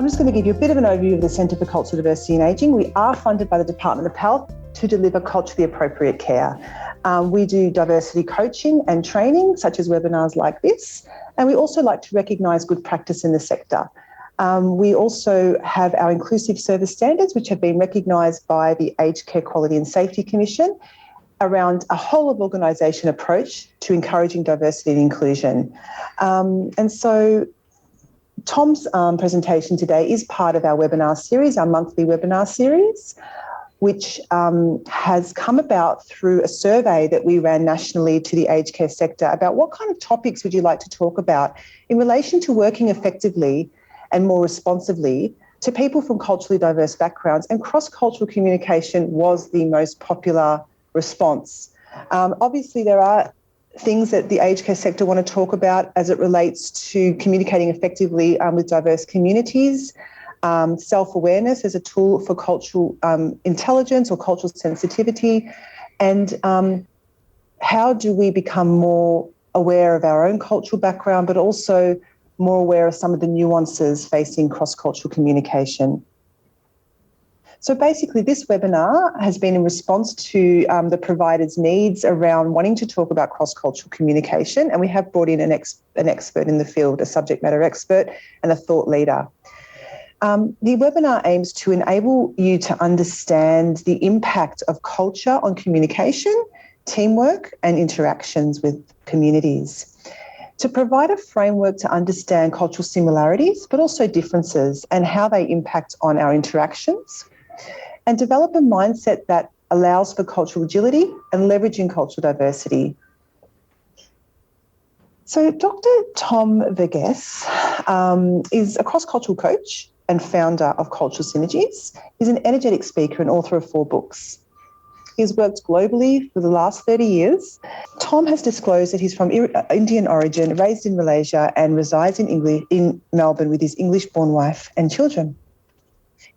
I'm just going to give you a bit of an overview of the Centre for Cultural Diversity and Ageing. We are funded by the Department of Health to deliver culturally appropriate care. We do diversity coaching and training, such as webinars like this, and we also like to recognise good practice in the sector. We also have our inclusive service standards, which have been recognised by the Aged Care Quality and Safety Commission around a whole of organisation approach to encouraging diversity and inclusion. And so Tom's presentation today is part of our webinar series, our monthly webinar series, which has come about through a survey that we ran nationally to the aged care sector about what kind of topics would you like to talk about in relation to working effectively and more responsively to people from culturally diverse backgrounds, and cross-cultural communication was the most popular response. Obviously, there are things that the aged care sector want to talk about as it relates to communicating effectively with diverse communities, self-awareness as a tool for cultural intelligence or cultural sensitivity, and how do we become more aware of our own cultural background, but also more aware of some of the nuances facing cross-cultural communication. So basically, this webinar has been in response to the provider's needs around wanting to talk about cross-cultural communication, and we have brought in an expert in the field, a subject matter expert and a thought leader. The webinar aims to enable you to understand the impact of culture on communication, teamwork, and interactions with communities, to provide a framework to understand cultural similarities, but also differences and how they impact on our interactions, and develop a mindset that allows for cultural agility and leveraging cultural diversity. So Dr Tom Verghese is a cross-cultural coach and founder of Cultural Synergies. He's an energetic speaker and author of 4 books. He's worked globally for the last 30 years. Tom has disclosed that he's from Indian origin, raised in Malaysia, and resides in Melbourne with his English-born wife and children.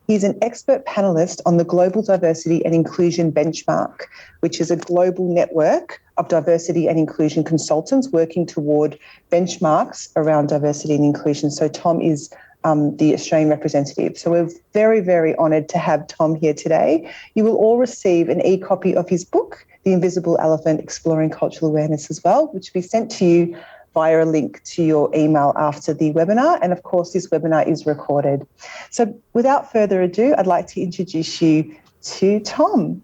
He's an expert panellist on the Global Diversity and Inclusion Benchmark, which is a global network of diversity and inclusion consultants working toward benchmarks around diversity and inclusion. So Tom is the Australian representative. So we're very, very honoured to have Tom here today. You will all receive an e-copy of his book, The Invisible Elephant, Exploring Cultural Awareness as well, which will be sent to you via a link to your email after the webinar. And of course, this webinar is recorded. So without further ado, I'd like to introduce you to Tom.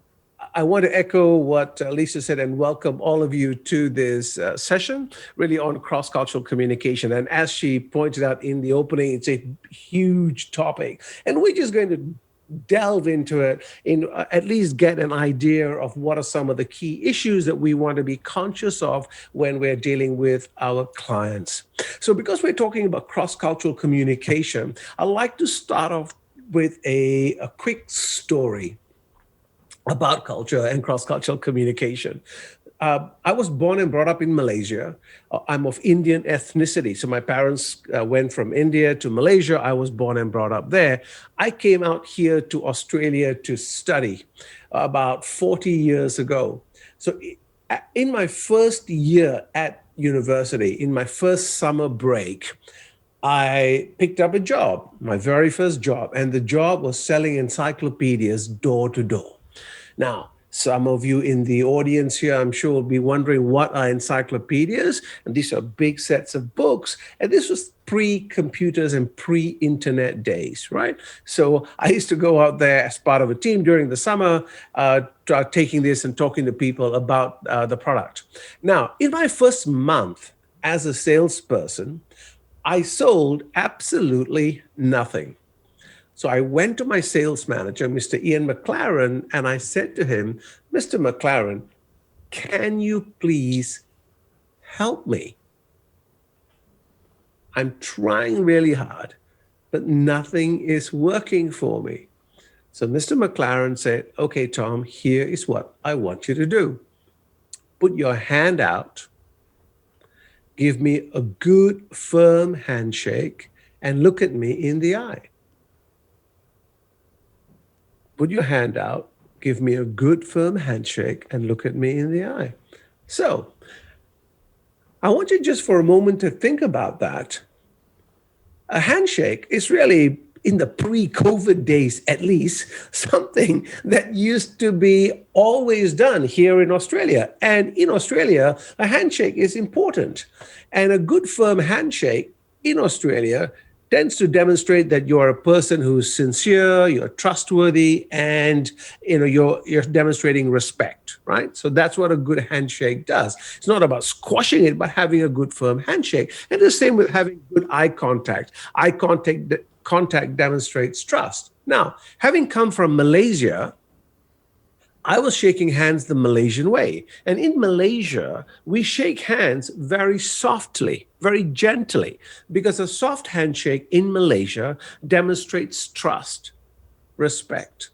I want to echo what Lisa said and welcome all of you to this session, really on cross-cultural communication. And as she pointed out in the opening, it's a huge topic. And we're just going to delve into it and at least get an idea of what are some of the key issues that we want to be conscious of when we're dealing with our clients. So because we're talking about cross-cultural communication, I'd like to start off with a quick story about culture and cross-cultural communication. I was born and brought up in Malaysia. I'm of Indian ethnicity. So my parents went from India to Malaysia. I was born and brought up there. I came out here to Australia to study about 40 years ago. So in my first year at university, in my first summer break, I picked up a job, my very first job, and the job was selling encyclopedias door to door. Now, some of you in the audience here, I'm sure, will be wondering what are encyclopedias, and these are big sets of books, and this was pre-computers and pre-internet days, right? So I used to go out there as part of a team during the summer, taking this and talking to people about the product. Now, in my first month as a salesperson, I sold absolutely nothing. So I went to my sales manager, Mr. Ian McLaren, and I said to him, Mr. McLaren, can you please help me? I'm trying really hard, but nothing is working for me. So Mr. McLaren said, okay, Tom, here is what I want you to do. Put your hand out, give me a good, firm handshake, and look at me in the eye. Put your hand out, give me a good, firm handshake, and look at me in the eye. So I want you just for a moment to think about that. A handshake is really in the pre-COVID days, at least, something that used to be always done here in Australia. And in Australia, a handshake is important. And a good firm handshake in Australia tends to demonstrate that you're a person who's sincere, you're trustworthy, and you're demonstrating respect, right? So that's what a good handshake does. It's not about squashing it, but having a good firm handshake. And the same with having good eye contact. Contact demonstrates trust. Now, having come from Malaysia, I was shaking hands the Malaysian way. And in Malaysia, we shake hands very softly, very gently, because a soft handshake in Malaysia demonstrates trust, respect,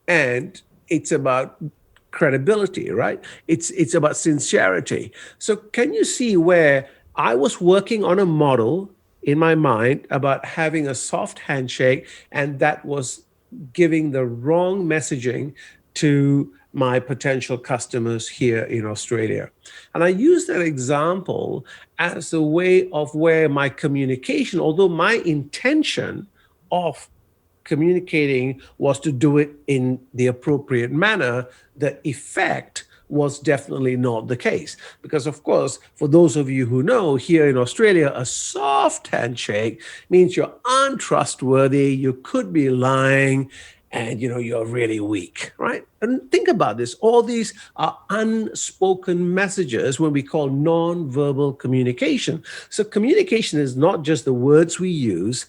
and it's about credibility, right? It's about sincerity. So can you see where I was working on a model in my mind about having a soft handshake, and that was giving the wrong messaging to my potential customers here in Australia. And I use that example as a way of where my communication, although my intention of communicating was to do it in the appropriate manner, the effect was definitely not the case. Because, of course, for those of you who know, here in Australia, a soft handshake means you're untrustworthy, you could be lying, and you're really weak, right? And think about this. All these are unspoken messages, what we call non-verbal communication. So communication is not just the words we use,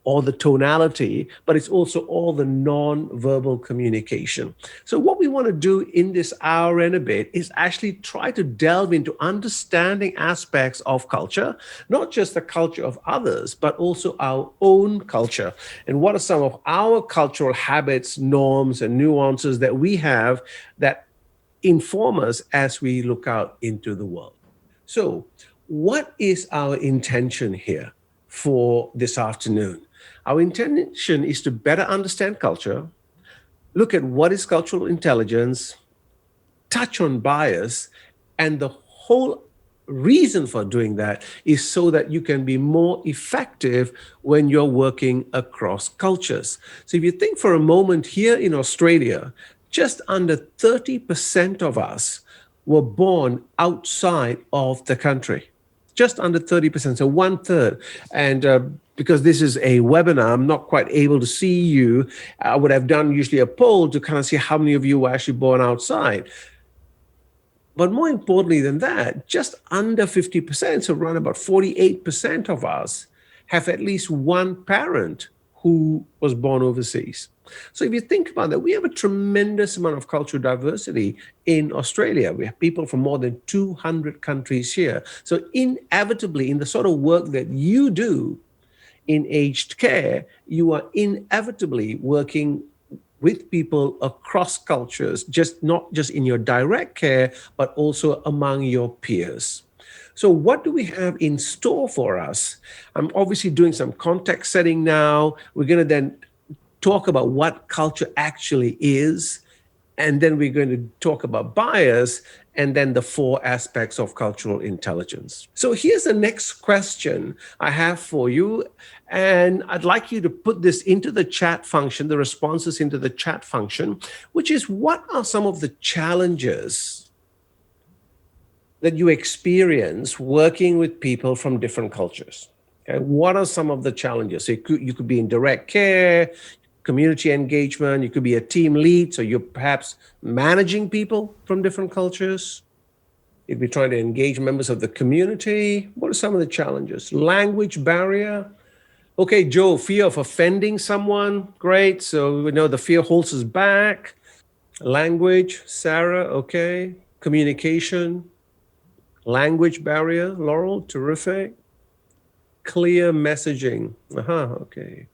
or the tonality, but it's also all the non-verbal communication. So what we want to do in this hour and a bit is actually try to delve into understanding aspects of culture, not just the culture of others, but also our own culture. And what are some of our cultural habits, norms, and nuances that we have that inform us as we look out into the world? So what is our intention here for this afternoon? Our intention is to better understand culture, look at what is cultural intelligence, touch on bias, and the whole reason for doing that is so that you can be more effective when you're working across cultures. So if you think for a moment, here in Australia, just under 30% of us were born outside of the country. Just under 30%, so 1/3. And because this is a webinar, I'm not quite able to see you. I would have done usually a poll to kind of see how many of you were actually born outside. But more importantly than that, just under 50%, so around about 48% of us have at least one parent who was born overseas. So if you think about that, we have a tremendous amount of cultural diversity in Australia. We have people from more than 200 countries here. So inevitably, in the sort of work that you do in aged care, you are inevitably working with people across cultures, not just in your direct care, but also among your peers. So what do we have in store for us? I'm obviously doing some context setting now. We're going to then talk about what culture actually is, and then we're going to talk about bias, and then the 4 aspects of cultural intelligence. So here's the next question I have for you, and I'd like you to put this into the chat function, the responses into the chat function, which is, what are some of the challenges that you experience working with people from different cultures? Okay, what are some of the challenges? So you could be in direct care, community engagement, you could be a team lead, so you're perhaps managing people from different cultures. You'd be trying to engage members of the community. What are some of the challenges? Language barrier. Okay, Joe, fear of offending someone. Great, so we know the fear holds us back. Language, Sarah, okay. Communication. Language barrier, Laurel, terrific. Clear messaging, okay.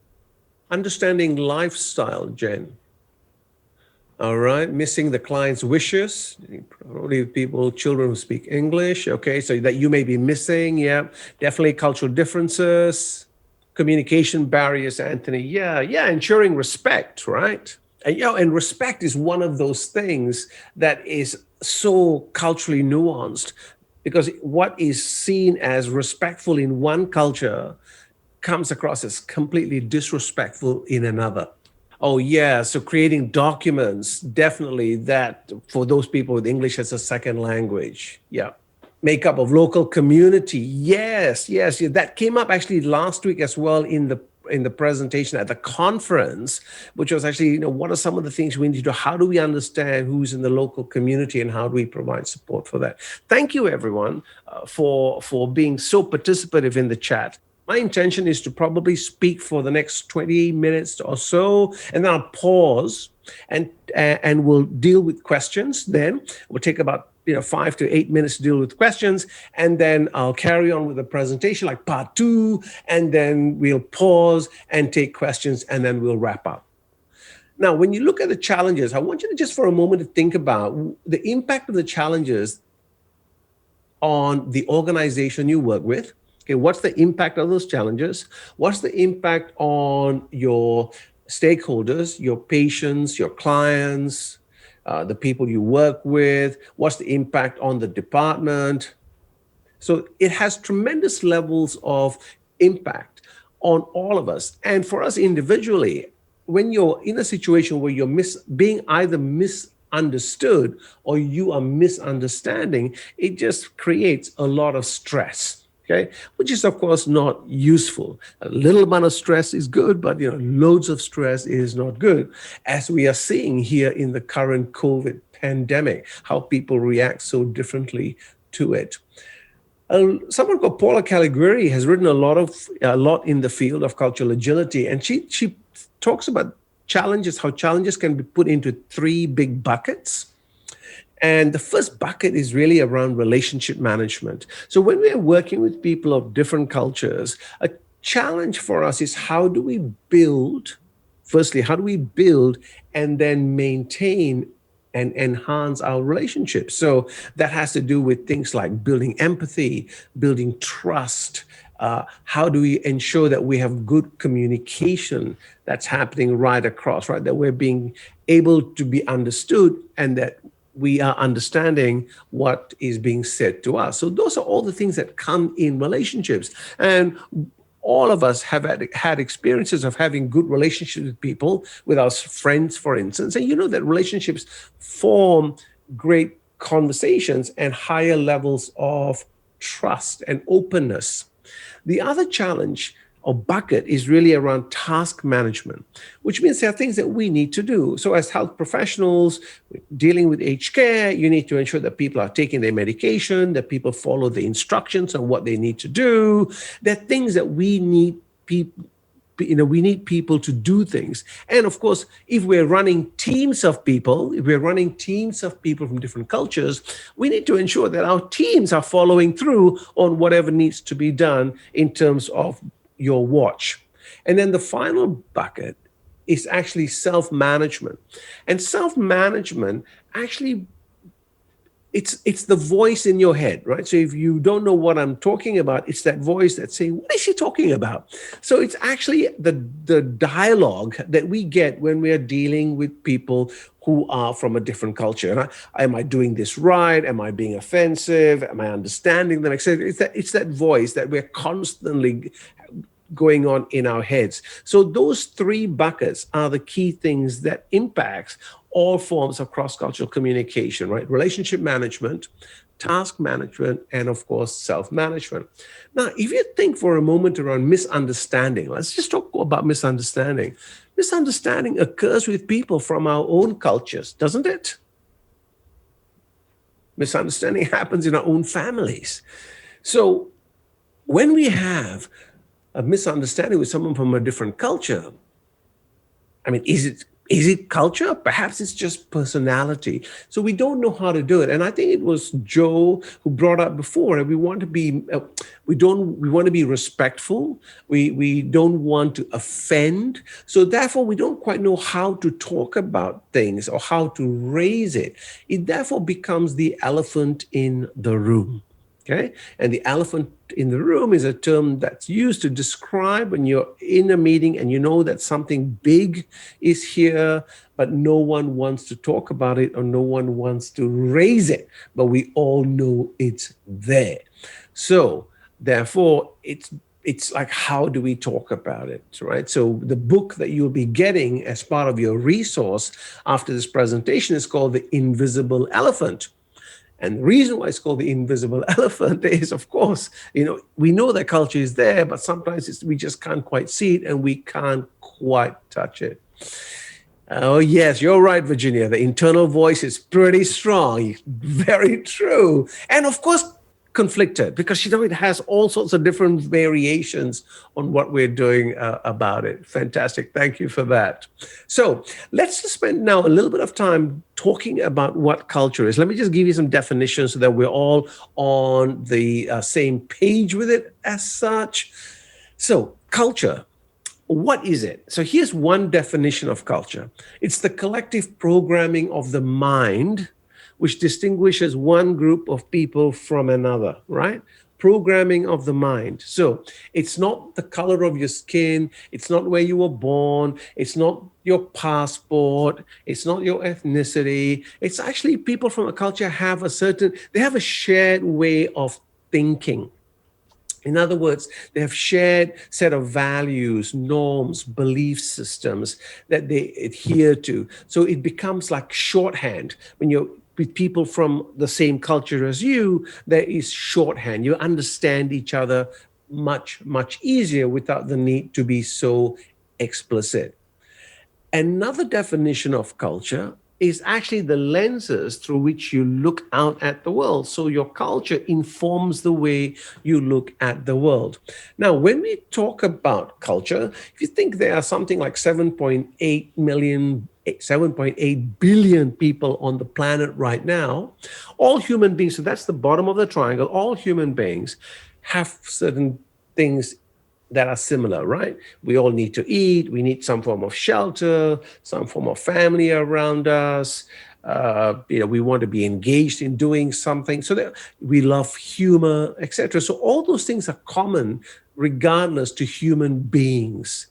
Understanding lifestyle, Jen. All right, missing the client's wishes. Probably children who speak English. Okay, so that you may be missing. Yeah, definitely cultural differences, communication barriers, Anthony. Yeah, ensuring respect, right? And respect is one of those things that is so culturally nuanced, because what is seen as respectful in one culture comes across as completely disrespectful in another. Oh, yeah. So creating documents, definitely that for those people with English as a second language. Yeah. Makeup of local community. Yes, yes. Yeah. That came up actually last week as well in the presentation at the conference, which was actually, what are some of the things we need to do? How do we understand who's in the local community and how do we provide support for that? Thank you, everyone, for being so participative in the chat. My intention is to probably speak for the next 20 minutes or so, and then I'll pause and we'll deal with questions. Then we'll take about 5 to 8 minutes to deal with questions, and then I'll carry on with the presentation like part 2, and then we'll pause and take questions, and then we'll wrap up. Now, when you look at the challenges, I want you to just for a moment to think about the impact of the challenges on the organization you work with. Okay, what's the impact of those challenges? What's the impact on your stakeholders, your patients, your clients, the people you work with? What's the impact on the department? So it has tremendous levels of impact on all of us. And for us individually, when you're in a situation where you're being either misunderstood or you are misunderstanding, it just creates a lot of stress. Okay, which is of course not useful. A little amount of stress is good, but loads of stress is not good, as we are seeing here in the current COVID pandemic, how people react so differently to it. Someone called Paula Caligari has written a lot in the field of cultural agility, and she talks about challenges, how challenges can be put into 3 big buckets. And the first bucket is really around relationship management. So when we are working with people of different cultures, a challenge for us is how do we build and then maintain and enhance our relationships? So that has to do with things like building empathy, building trust. How do we ensure that we have good communication that's happening right across, right? That we're being able to be understood and that we are understanding what is being said to us. So those are all the things that come in relationships. And all of us have had experiences of having good relationships with people, with our friends, for instance. And that relationships form great conversations and higher levels of trust and openness. The other challenge or bucket is really around task management, which means there are things that we need to do. So as health professionals dealing with aged care, you need to ensure that people are taking their medication, that people follow the instructions on what they need to do. There are things that we need people to do things. And of course, if we're running teams of people from different cultures, we need to ensure that our teams are following through on whatever needs to be done in terms of your watch. And then the final bucket is actually self-management. And self-management actually, it's the voice in your head, right? So if you don't know what I'm talking about, it's that voice that's saying, what is she talking about? So it's actually the dialogue that we get when we are dealing with people who are from a different culture. And am I doing this right? Am I being offensive? Am I understanding them? It's that voice that we're constantly going on in our heads. So those 3 buckets are the key things that impacts all forms of cross-cultural communication, right? Relationship management, task management, and of course, self-management. Now, if you think for a moment around misunderstanding, let's just talk about misunderstanding. Misunderstanding occurs with people from our own cultures, doesn't it? Misunderstanding happens in our own families. So when we have a misunderstanding with someone from a different culture, I mean, is it culture? Perhaps it's just personality. So we don't know how to do it. And I think it was Joe who brought up before, and we want to be respectful. We don't want to offend. So therefore, we don't quite know how to talk about things or how to raise it. It therefore becomes the elephant in the room. Okay, and the elephant in the room is a term that's used to describe when you're in a meeting and you know that something big is here, but no one wants to talk about it or no one wants to raise it, but we all know it's there. So therefore, it it's like, how do we talk about it, right? So the book that you'll be getting as part of your resource after this presentation is called The Invisible Elephant. And the reason why it's called the invisible elephant is, of course, we know that culture is there, but sometimes we just can't quite see it and we can't quite touch it. Oh, yes, you're right, Virginia. The internal voice is pretty strong. Very true. And of course, conflicted, because it has all sorts of different variations on what we're doing about it. Fantastic. Thank you for that. So let's just spend now a little bit of time talking about what culture is. Let me just give you some definitions so that we're all on the same page with it as such. So culture. What is it? So here's one definition of culture. It's the collective programming of the mind, which distinguishes one group of people from another, right? Programming of the mind. So it's not the color of your skin. It's not where you were born. It's not your passport. It's not your ethnicity. It's actually people from a culture have a shared way of thinking. In other words, they have shared set of values, norms, belief systems that they adhere to. So it becomes like shorthand. When you're with people from the same culture as you, there is shorthand. You understand each other much, much easier without the need to be so explicit. Another definition of culture is actually the lenses through which you look out at the world. So your culture informs the way you look at the world. Now, when we talk about culture, if you think there are something like 7.8 billion people on the planet right now, all human beings, so that's the bottom of the triangle, all human beings have certain things that are similar, right? We all need to eat. We need some form of shelter, some form of family around us. We want to be engaged in doing something. So that we love humor, etc. So all those things are common, regardless to human beings.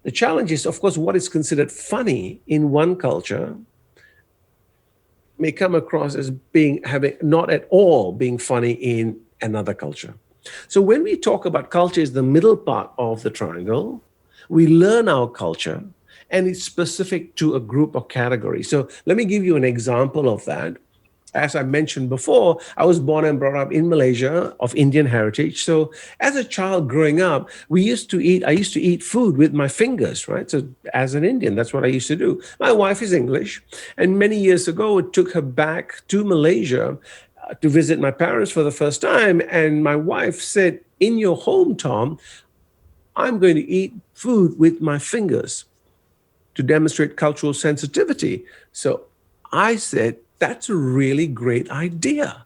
The challenge is, of course, what is considered funny in one culture may come across as having not at all being funny in another culture. So when we talk about culture is the middle part of the triangle, we learn our culture and it's specific to a group or category. So let me give you an example of that. As I mentioned before, I was born and brought up in Malaysia of Indian heritage. So as a child growing up, I used to eat food with my fingers, right? So as an Indian, that's what I used to do. My wife is English. And many years ago, it took her back to Malaysia to visit my parents for the first time. And my wife said, in your home, Tom, I'm going to eat food with my fingers to demonstrate cultural sensitivity. So I said, that's a really great idea.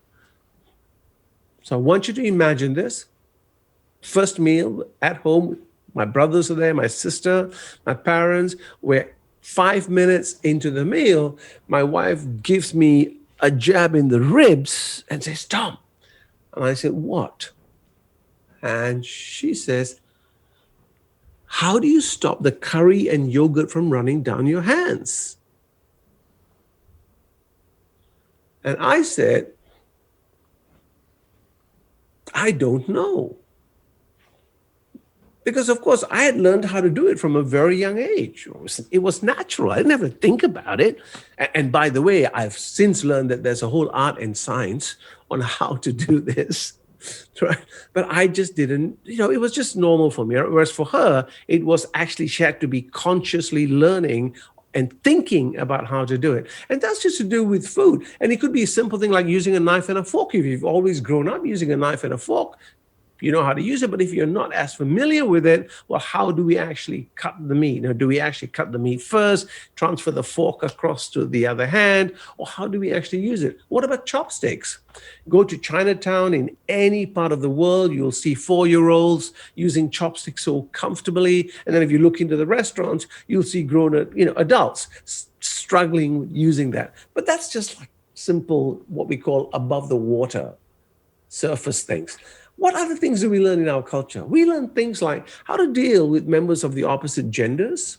So I want you to imagine this. First meal at home, my brothers are there, my sister, my parents. We're 5 minutes into the meal. My wife gives me a jab in the ribs and says, Tom. And I said, what? And she says, how do you stop the curry and yogurt from running down your hands? And I said, I don't know. Because, of course, I had learned how to do it from a very young age. It was natural. I didn't have to think about it. And by the way, I've since learned that there's a whole art and science on how to do this. Right? But I just didn't, it was just normal for me. Whereas for her, it was actually, she had to be consciously learning and thinking about how to do it. And that's just to do with food. And it could be a simple thing like using a knife and a fork. If you've always grown up using a knife and a fork, you know how to use it. But if you're not as familiar with it, well, how do we actually cut the meat? Do we actually cut the meat first, transfer the fork across to the other hand, or how do we actually use it? What about chopsticks? Go to Chinatown in any part of the world, you'll see 4-year-olds using chopsticks so comfortably. And then if you look into the restaurants, you'll see grown adults struggling using that. But that's just like simple, what we call above the water surface things. What other things do we learn in our culture? We learn things like how to deal with members of the opposite genders,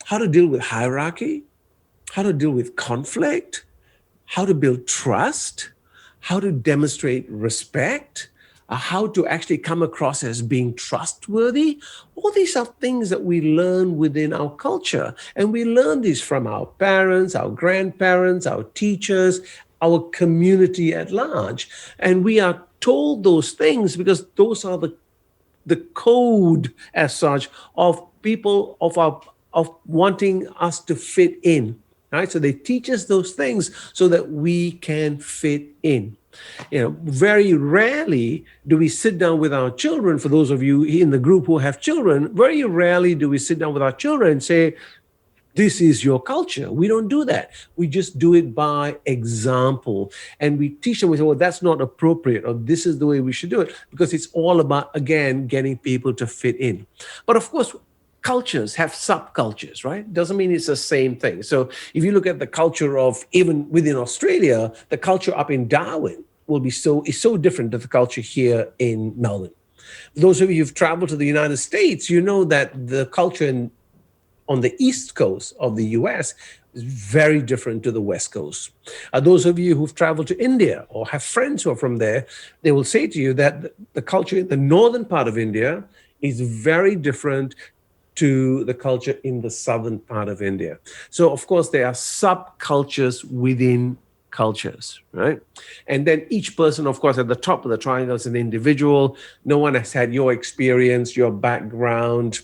how to deal with hierarchy, how to deal with conflict, how to build trust, how to demonstrate respect, how to actually come across as being trustworthy. All these are things that we learn within our culture. And we learn these from our parents, our grandparents, our teachers, our community at large. And we are told those things because those are the code as such of people of wanting us to fit in. Right? So they teach us those things so that we can fit in. Very rarely do we sit down with our children. For those of you in the group who have children, very rarely do we sit down with our children and say, this is your culture. We don't do that. We just do it by example. And we teach them, we say, well, that's not appropriate, or this is the way we should do it, because it's all about, again, getting people to fit in. But of course, cultures have subcultures, right? Doesn't mean it's the same thing. So if you look at the culture of, even within Australia, the culture up in Darwin is so different to the culture here in Melbourne. Those of you who've traveled to the United States, you know that the culture on the East Coast of the US is very different to the West Coast. Those of you who've traveled to India or have friends who are from there, they will say to you that the culture in the northern part of India is very different to the culture in the southern part of India. So, of course, there are subcultures within cultures, right? And then each person, of course, at the top of the triangle is an individual. No one has had your experience, your background,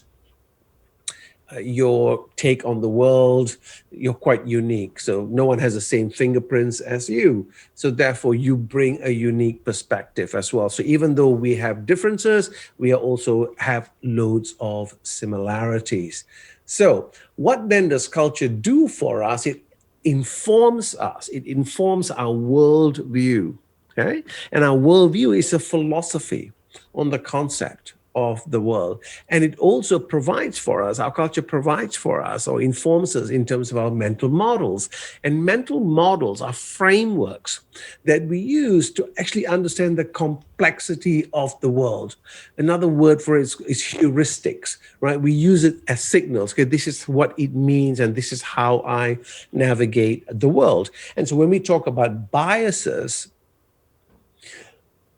your take on the world. You're quite unique. So no one has the same fingerprints as you. So therefore, you bring a unique perspective as well. So even though we have differences, we also have loads of similarities. So what then does culture do for us? It informs us. It informs our worldview. Okay? And our worldview is a philosophy on the concept of the world. And it also provides for us, our culture provides for us or informs us in terms of our mental models. And mental models are frameworks that we use to actually understand the complexity of the world. Another word for it is heuristics, right? We use it as signals. Okay, this is what it means, and this is how I navigate the world. And so when we talk about biases,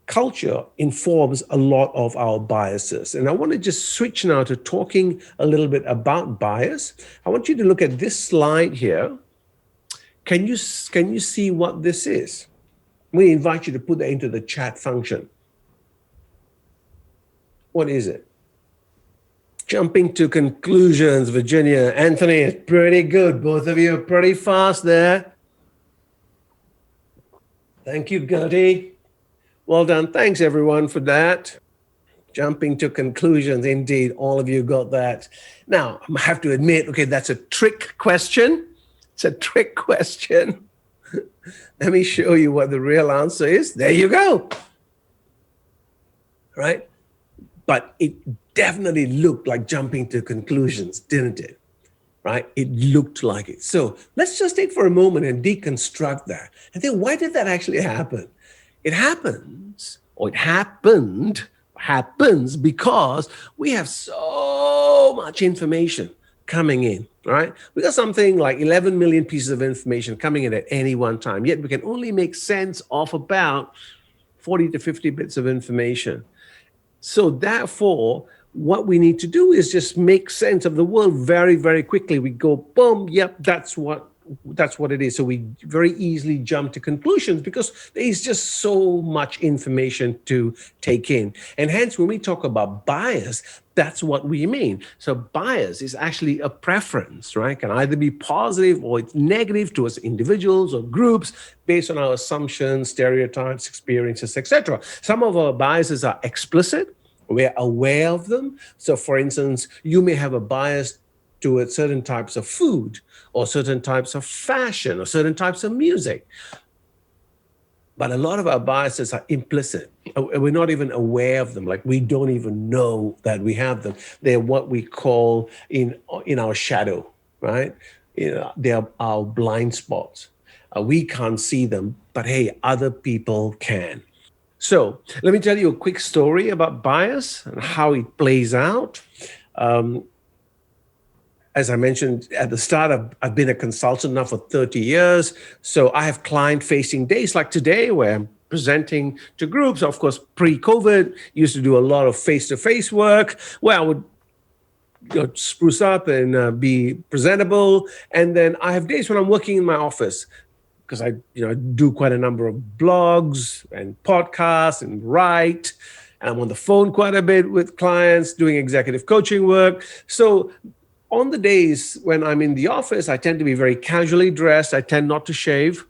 culture informs a lot of our biases. And I want to just switch now to talking a little bit about bias. I want you to look at this slide here. Can you see what this is? We invite you to put that into the chat function. What is it? Jumping to conclusions, Virginia. Anthony, it's pretty good. Both of you are pretty fast there. Thank you, Gertie. Well done. Thanks, everyone, for that. Jumping to conclusions. Indeed, all of you got that. Now, I have to admit, okay, that's a trick question. It's a trick question. Let me show you what the real answer is. There you go. Right? But it definitely looked like jumping to conclusions, didn't it? Right? It looked like it. So let's just take for a moment and deconstruct that. And then why did that actually happen? It happens, or it happens because we have so much information coming in, right? We got something like 11 million pieces of information coming in at any one time, yet we can only make sense of about 40 to 50 bits of information. So therefore, what we need to do is just make sense of the world very, very quickly. We go, boom, yep, that's what it is. So we very easily jump to conclusions because there is just so much information to take in. And hence, when we talk about bias, that's what we mean. So bias is actually a preference, right? Can either be positive or it's negative towards individuals or groups based on our assumptions, stereotypes, experiences, etc. Some of our biases are explicit. We're aware of them. So for instance, you may have a bias towards certain types of food or certain types of fashion or certain types of music. But a lot of our biases are implicit. We're not even aware of them. Like we don't even know that we have them. They're what we call in our shadow, right? They are our blind spots. We can't see them, but hey, other people can. So let me tell you a quick story about bias and how it plays out. As I mentioned at the start, I've been a consultant now for 30 years. So I have client-facing days like today where presenting to groups. Of course, pre-COVID, used to do a lot of face-to-face work where I would spruce up and be presentable. And then I have days when I'm working in my office because I do quite a number of blogs and podcasts and write. And I'm on the phone quite a bit with clients doing executive coaching work. So on the days when I'm in the office, I tend to be very casually dressed. I tend not to shave.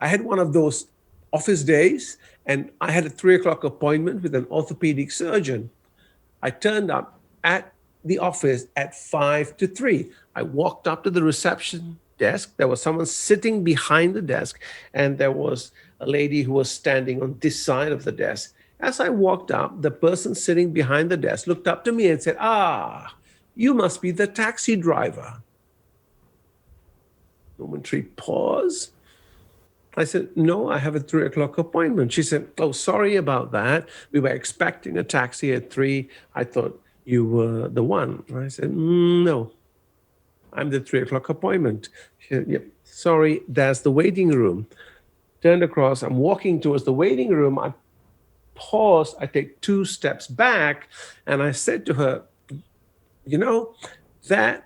I had one of those office days, and I had a 3:00 appointment with an orthopedic surgeon. I turned up at the office at 5 to 3. I walked up to the reception desk. There was someone sitting behind the desk, and there was a lady who was standing on this side of the desk. As I walked up, the person sitting behind the desk looked up to me and said, you must be the taxi driver. Momentary pause. I said, no, I have a 3:00 appointment. She said, oh, sorry about that. We were expecting a taxi at 3. I thought you were the one. I said, no, I'm the 3:00 appointment. She said, yep, sorry, there's the waiting room. Turned across, I'm walking towards the waiting room. I pause, I take 2 steps back, and I said to her, that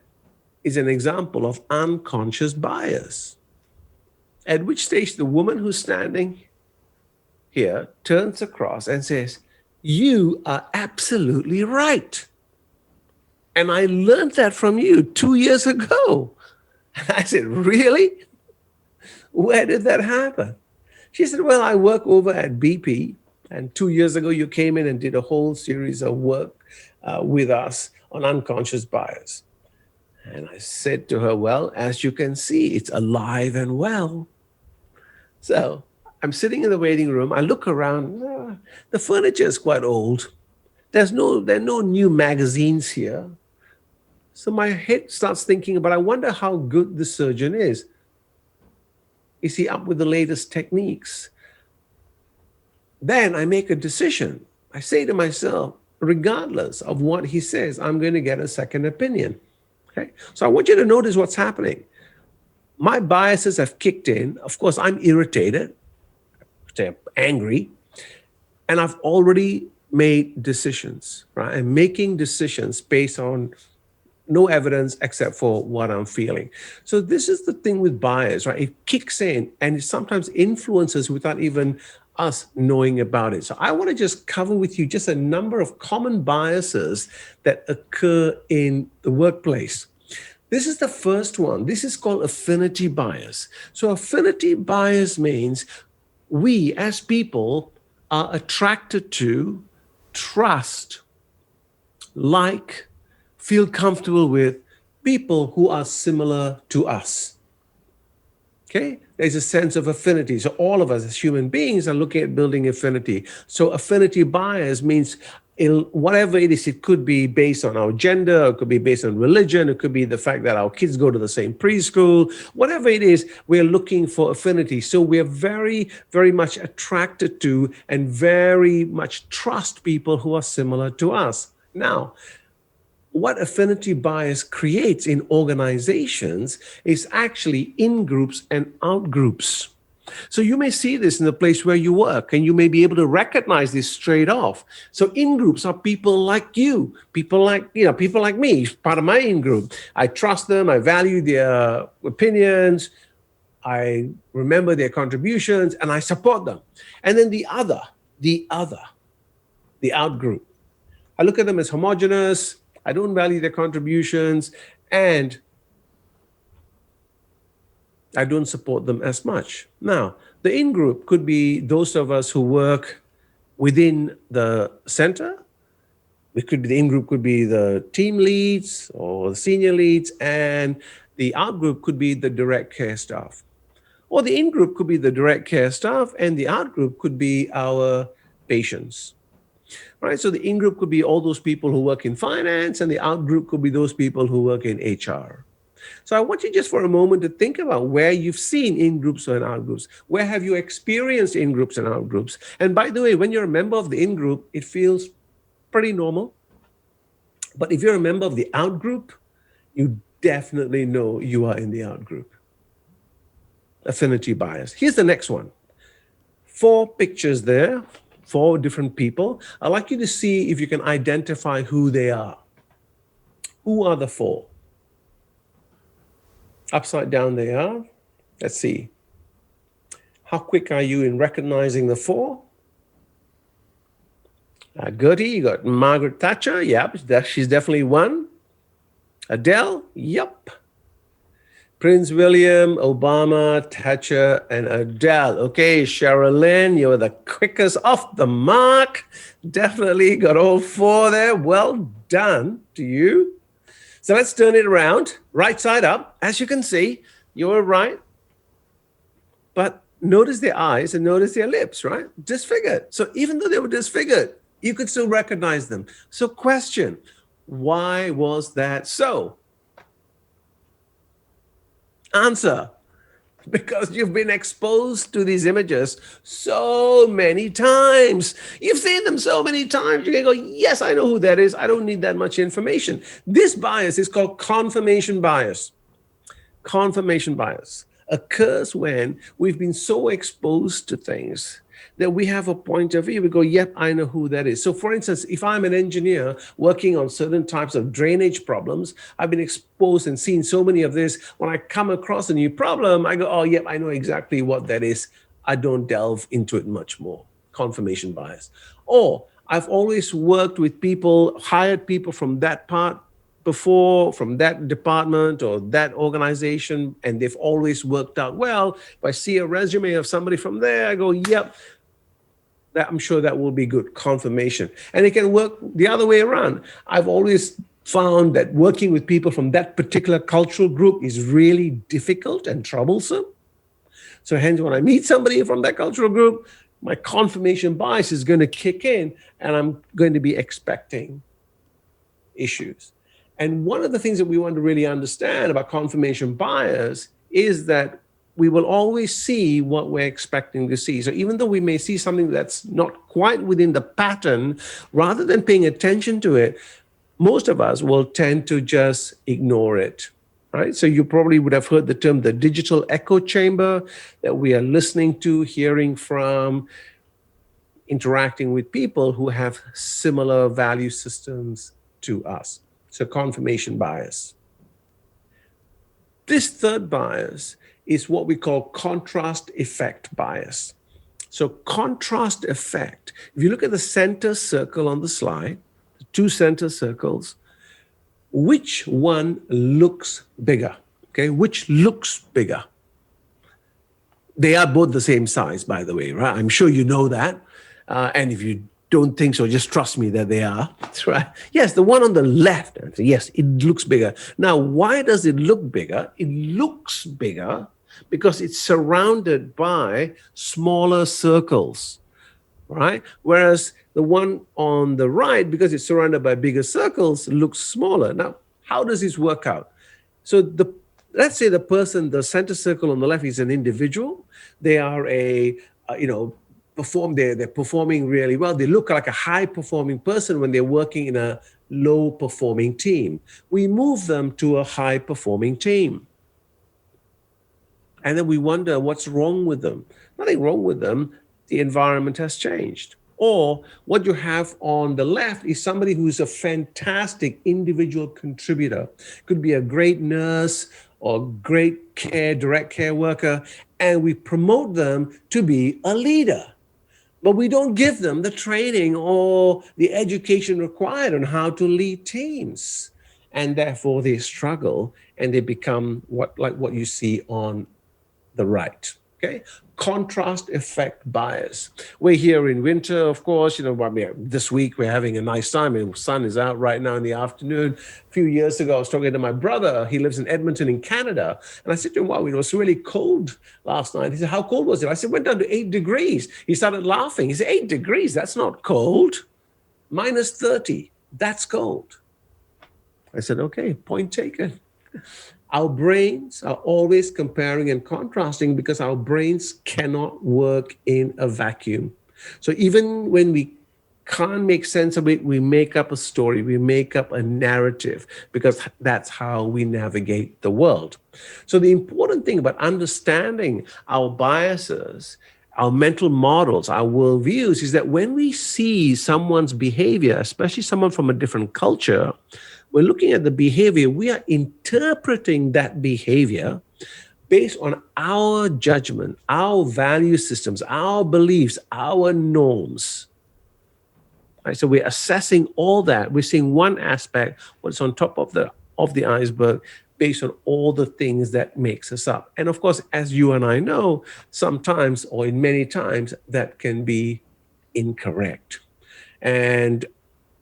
is an example of unconscious bias. At which stage the woman who's standing here turns across and says, you are absolutely right. And I learned that from you 2 years ago. And I said, really? Where did that happen? She said, well, I work over at BP. And 2 years ago, you came in and did a whole series of work with us on unconscious bias. And I said to her, well, as you can see, it's alive and well. So I'm sitting in the waiting room. I look around. The furniture is quite old. There are no new magazines here. So my head starts thinking, but I wonder how good the surgeon is. Is he up with the latest techniques? Then I make a decision. I say to myself, regardless of what he says, I'm going to get a second opinion. Okay? So I want you to notice what's happening. My biases have kicked in. Of course, I'm irritated, I'm angry, and I've already made decisions, right? I'm making decisions based on no evidence except for what I'm feeling. So this is the thing with bias, right? It kicks in and it sometimes influences without even us knowing about it. So I want to just cover with you just a number of common biases that occur in the workplace. This is the first one. This is called affinity bias. So affinity bias means we as people are attracted to, trust, like, feel comfortable with people who are similar to us. Okay? There's a sense of affinity. So all of us as human beings are looking at building affinity. So affinity bias means whatever it is, it could be based on our gender, it could be based on religion, it could be the fact that our kids go to the same preschool, whatever it is, we're looking for affinity. So we're very, very much attracted to and very much trust people who are similar to us. Now, what affinity bias creates in organizations is actually in-groups and out-groups. So you may see this in the place where you work, and you may be able to recognize this straight off. So in-groups are people like you, people like me, part of my in-group. I trust them, I value their opinions, I remember their contributions, and I support them. And then the out-group. I look at them as homogenous, I don't value their contributions, and I don't support them as much. Now, the in-group could be those of us who work within the center. The in-group could be the team leads or the senior leads, and the out-group could be the direct care staff. Or the in-group could be the direct care staff, and the out-group could be our patients. Right, so the in-group could be all those people who work in finance, and the out-group could be those people who work in HR. So I want you just for a moment to think about where you've seen in-groups and out-groups. Where have you experienced in-groups and out-groups? And by the way, when you're a member of the in-group, it feels pretty normal. But if you're a member of the out-group, you definitely know you are in the out-group. Affinity bias. Here's the next one. 4 pictures there, 4 different people. I'd like you to see if you can identify who they are. Who are the 4? Upside down they are. Let's see. How quick are you in recognizing the 4? Gertie, you got Margaret Thatcher. Yep, she's definitely one. Adele, yep. Prince William, Obama, Thatcher, and Adele. Okay, Sherilyn, you're the quickest off the mark. Definitely got all 4 there. Well done to you. So let's turn it around, right side up. As you can see, you were right. But notice their eyes and notice their lips, right? Disfigured. So even though they were disfigured, you could still recognize them. So question, why was that so? Answer, because you've been exposed to these images so many times. You've seen them so many times. You can go, yes, I know who that is. I don't need that much information. This bias is called confirmation bias. Confirmation bias occurs when we've been so exposed to things that we have a point of view. We go, yep, I know who that is. So for instance, if I'm an engineer working on certain types of drainage problems, I've been exposed and seen so many of this. When I come across a new problem, I go, oh, yep, I know exactly what that is. I don't delve into it much more. Confirmation bias. Or I've always worked with people, hired people from that part before, from that department or that organization, and they've always worked out well. If I see a resume of somebody from there, I go, yep, I'm sure that will be good. Confirmation. And it can work the other way around. I've always found that working with people from that particular cultural group is really difficult and troublesome. So hence, when I meet somebody from that cultural group, my confirmation bias is going to kick in, and I'm going to be expecting issues. And one of the things that we want to really understand about confirmation bias is that we will always see what we're expecting to see. So even though we may see something that's not quite within the pattern, rather than paying attention to it, most of us will tend to just ignore it, right? So you probably would have heard the term, the digital echo chamber, that we are listening to, hearing from, interacting with people who have similar value systems to us. So confirmation bias. This third bias is what we call contrast effect bias. So contrast effect, if you look at the center circle on the slide, the 2 center circles, which one looks bigger? Okay, which looks bigger? They are both the same size, by the way, right? I'm sure you know that. And if you don't think so, just trust me that they are. That's right. Yes, the one on the left, yes, it looks bigger. Now, why does it look bigger? It looks bigger because it's surrounded by smaller circles, right? Whereas the one on the right, because it's surrounded by bigger circles, looks smaller. Now, how does this work out? So let's say the center circle on the left is an individual. They are they're performing really well. They look like a high-performing person when they're working in a low-performing team. We move them to a high-performing team. And then we wonder what's wrong with them. Nothing wrong with them. The environment has changed. Or what you have on the left is somebody who's a fantastic individual contributor. Could be a great nurse or great direct care worker, and we promote them to be a leader. But we don't give them the training or the education required on how to lead teams. And therefore they struggle and they become what you see on the right. Okay, contrast effect bias. We're here in winter, of course. This week we're having a nice time. The sun is out right now in the afternoon. A few years ago, I was talking to my brother. He lives in Edmonton in Canada. And I said to him, wow, it was really cold last night. He said, how cold was it? I said, went down to 8 degrees. He started laughing. He said, 8 degrees, that's not cold. Minus 30, that's cold. I said, okay, point taken. Our brains are always comparing and contrasting because our brains cannot work in a vacuum. So even when we can't make sense of it, we make up a story, we make up a narrative, because that's how we navigate the world. So the important thing about understanding our biases our mental models, our worldviews, is that when we see someone's behavior, especially someone from a different culture, we're looking at the behavior, we are interpreting that behavior based on our judgment, our value systems, our beliefs, our norms. Right? So we're assessing all that. We're seeing one aspect, what's on top of the iceberg, based on all the things that makes us up. And of course, as you and I know, sometimes or in many times that can be incorrect. And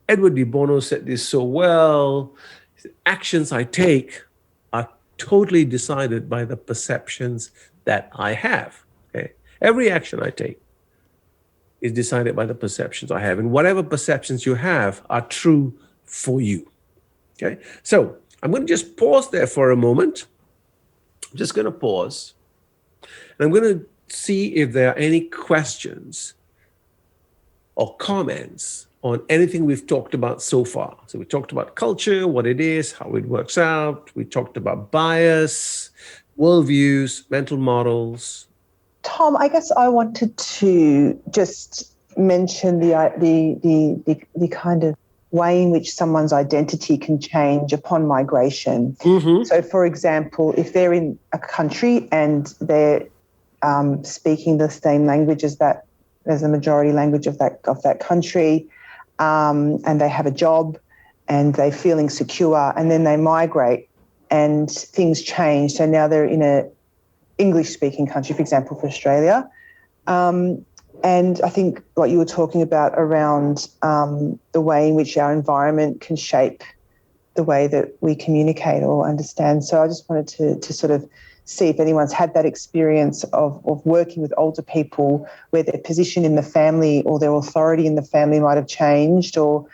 Edward de Bono said this so well: actions I take are totally decided by the perceptions that I have. Okay? Every action I take is decided by the perceptions I have. And whatever perceptions you have are true for you. Okay? So I'm going to just pause there for a moment. I'm just going to pause. And I'm going to see if there are any questions or comments on anything we've talked about so far. So we talked about culture, what it is, how it works out. We talked about bias, worldviews, mental models. Tom, I guess I wanted to just mention the kind of way in which someone's identity can change upon migration. Mm-hmm. So, for example, if they're in a country and they're speaking the same language as that, as the majority language of that country, and they have a job and they're feeling secure, and then they migrate and things change. So now they're in a English-speaking country, for example, for Australia. And I think what you were talking about around the way in which our environment can shape the way that we communicate or understand. So I just wanted to sort of see if anyone's had that experience of working with older people where their position in the family or their authority in the family might have changed, or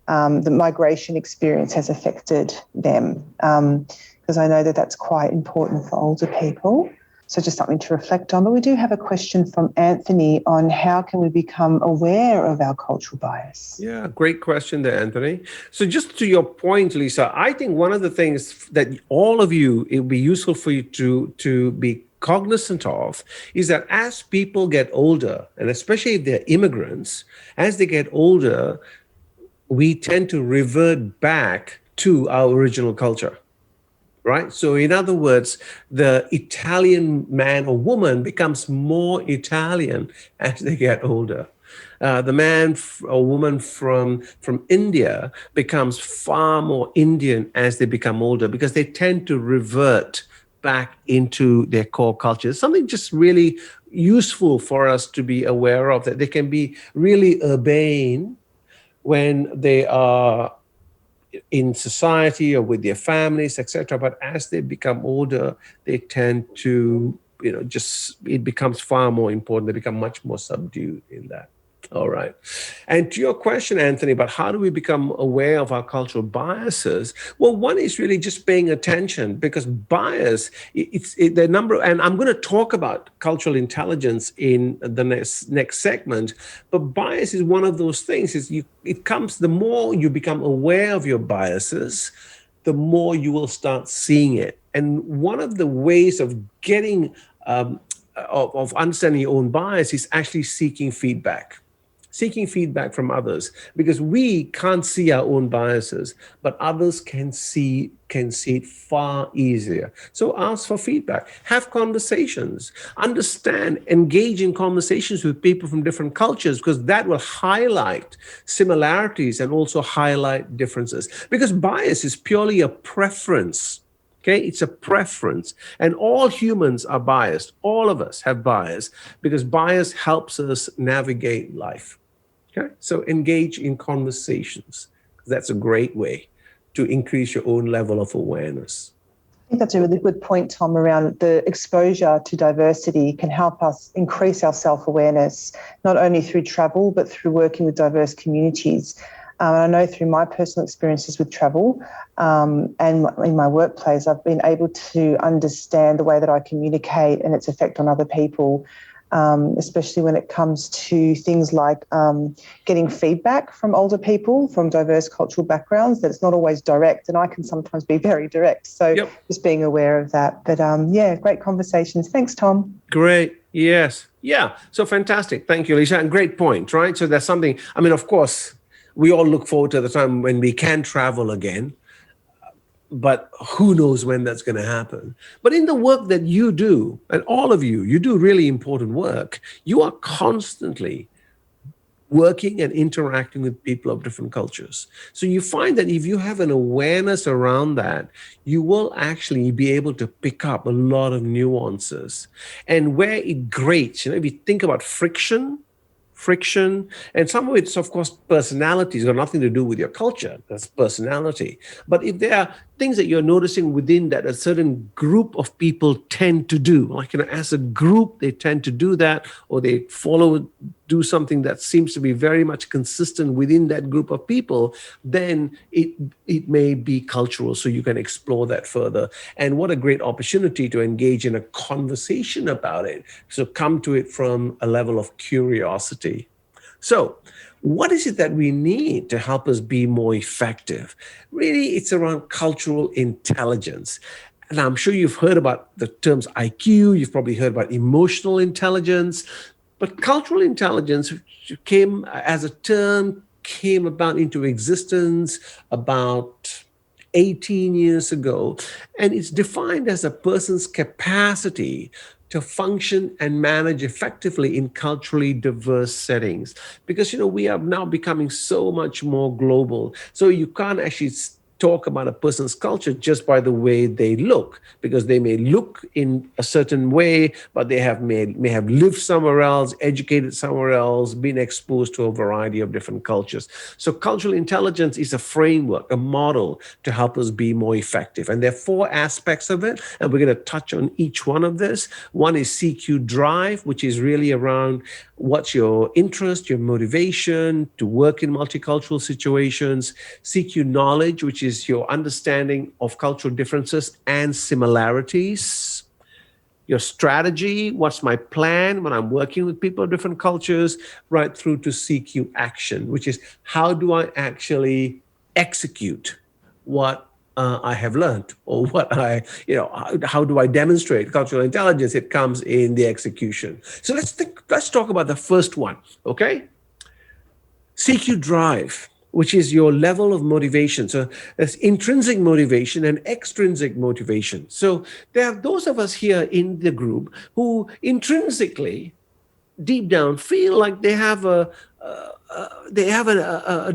the migration experience has affected them. Because I know that that's quite important for older people. So just something to reflect on. But we do have a question from Anthony on how can we become aware of our cultural bias? Yeah, great question there, Anthony. So just to your point, Lisa, I think one of the things that all of you, it would be useful for you to be cognizant of is that as people get older, and especially if they're immigrants, as they get older, we tend to revert back to our original culture. Right? So in other words, the Italian man or woman becomes more Italian as they get older. The man or woman from India becomes far more Indian as they become older, because they tend to revert back into their core culture. Something just really useful for us to be aware of, that they can be really urbane when they are in society or with their families, etc. But as they become older, they tend to, it becomes far more important. They become much more subdued in that. All right. And to your question, Anthony, about how do we become aware of our cultural biases? Well, one is really just paying attention, because bias, the number, and I'm going to talk about cultural intelligence in the next segment, but bias is one of those things. It comes, the more you become aware of your biases, the more you will start seeing it. And one of the ways of getting, of understanding your own bias is actually seeking feedback from others, because we can't see our own biases, but others can see it far easier. So ask for feedback, have conversations, understand, engage in conversations with people from different cultures, because that will highlight similarities and also highlight differences, because bias is purely a preference. Okay, it's a preference, and all humans are biased. All of us have bias, because bias helps us navigate life. Okay, so engage in conversations. That's a great way to increase your own level of awareness. I think that's a really good point, Tom, around the exposure to diversity can help us increase our self-awareness, not only through travel, but through working with diverse communities. I know through my personal experiences with travel and in my workplace, I've been able to understand the way that I communicate and its effect on other people. especially when it comes to things like getting feedback from older people from diverse cultural backgrounds, that it's not always direct, and I can sometimes be very direct. So just being aware of that. But yeah, great conversations. Thanks, Tom. Great. Yes. Yeah. So fantastic. Thank you, Lisa. And great point, right? So that's something, I mean, of course, we all look forward to the time when we can travel again, but who knows when that's going to happen. But in the work that you do, and all of you, you do really important work. You are constantly working and interacting with people of different cultures. So you find that if you have an awareness around that, you will actually be able to pick up a lot of nuances. And where it grates, if you think about friction, and some of it's, of course, personality. It's got nothing to do with your culture. That's personality. But if there are things that you're noticing within that a certain group of people tend to do, like, as a group, they tend to do that, or they do something that seems to be very much consistent within that group of people, then it may be cultural. So you can explore that further. And what a great opportunity to engage in a conversation about it. So come to it from a level of curiosity. So what is it that we need to help us be more effective? Really, it's around cultural intelligence. And I'm sure you've heard about the terms IQ, you've probably heard about emotional intelligence, but cultural intelligence came about into existence about 18 years ago. And it's defined as a person's capacity to function and manage effectively in culturally diverse settings. Because, we are now becoming so much more global. So you can't actually talk about a person's culture just by the way they look, because they may look in a certain way, but they may have lived somewhere else, educated somewhere else, been exposed to a variety of different cultures. So cultural intelligence is a framework, a model to help us be more effective. And there are 4 aspects of it, and we're going to touch on each one of this. One is CQ Drive, which is really around what's your interest, your motivation to work in multicultural situations. CQ Knowledge, which is your understanding of cultural differences and similarities. Your strategy, what's my plan when I'm working with people of different cultures, right through to CQ Action, which is how do I actually execute what I have learned, or how do I demonstrate cultural intelligence? It comes in the execution. So let's talk about the first one, okay? CQ Drive, which is your level of motivation. So there's intrinsic motivation and extrinsic motivation. So there are those of us here in the group who intrinsically, deep down, feel like they have a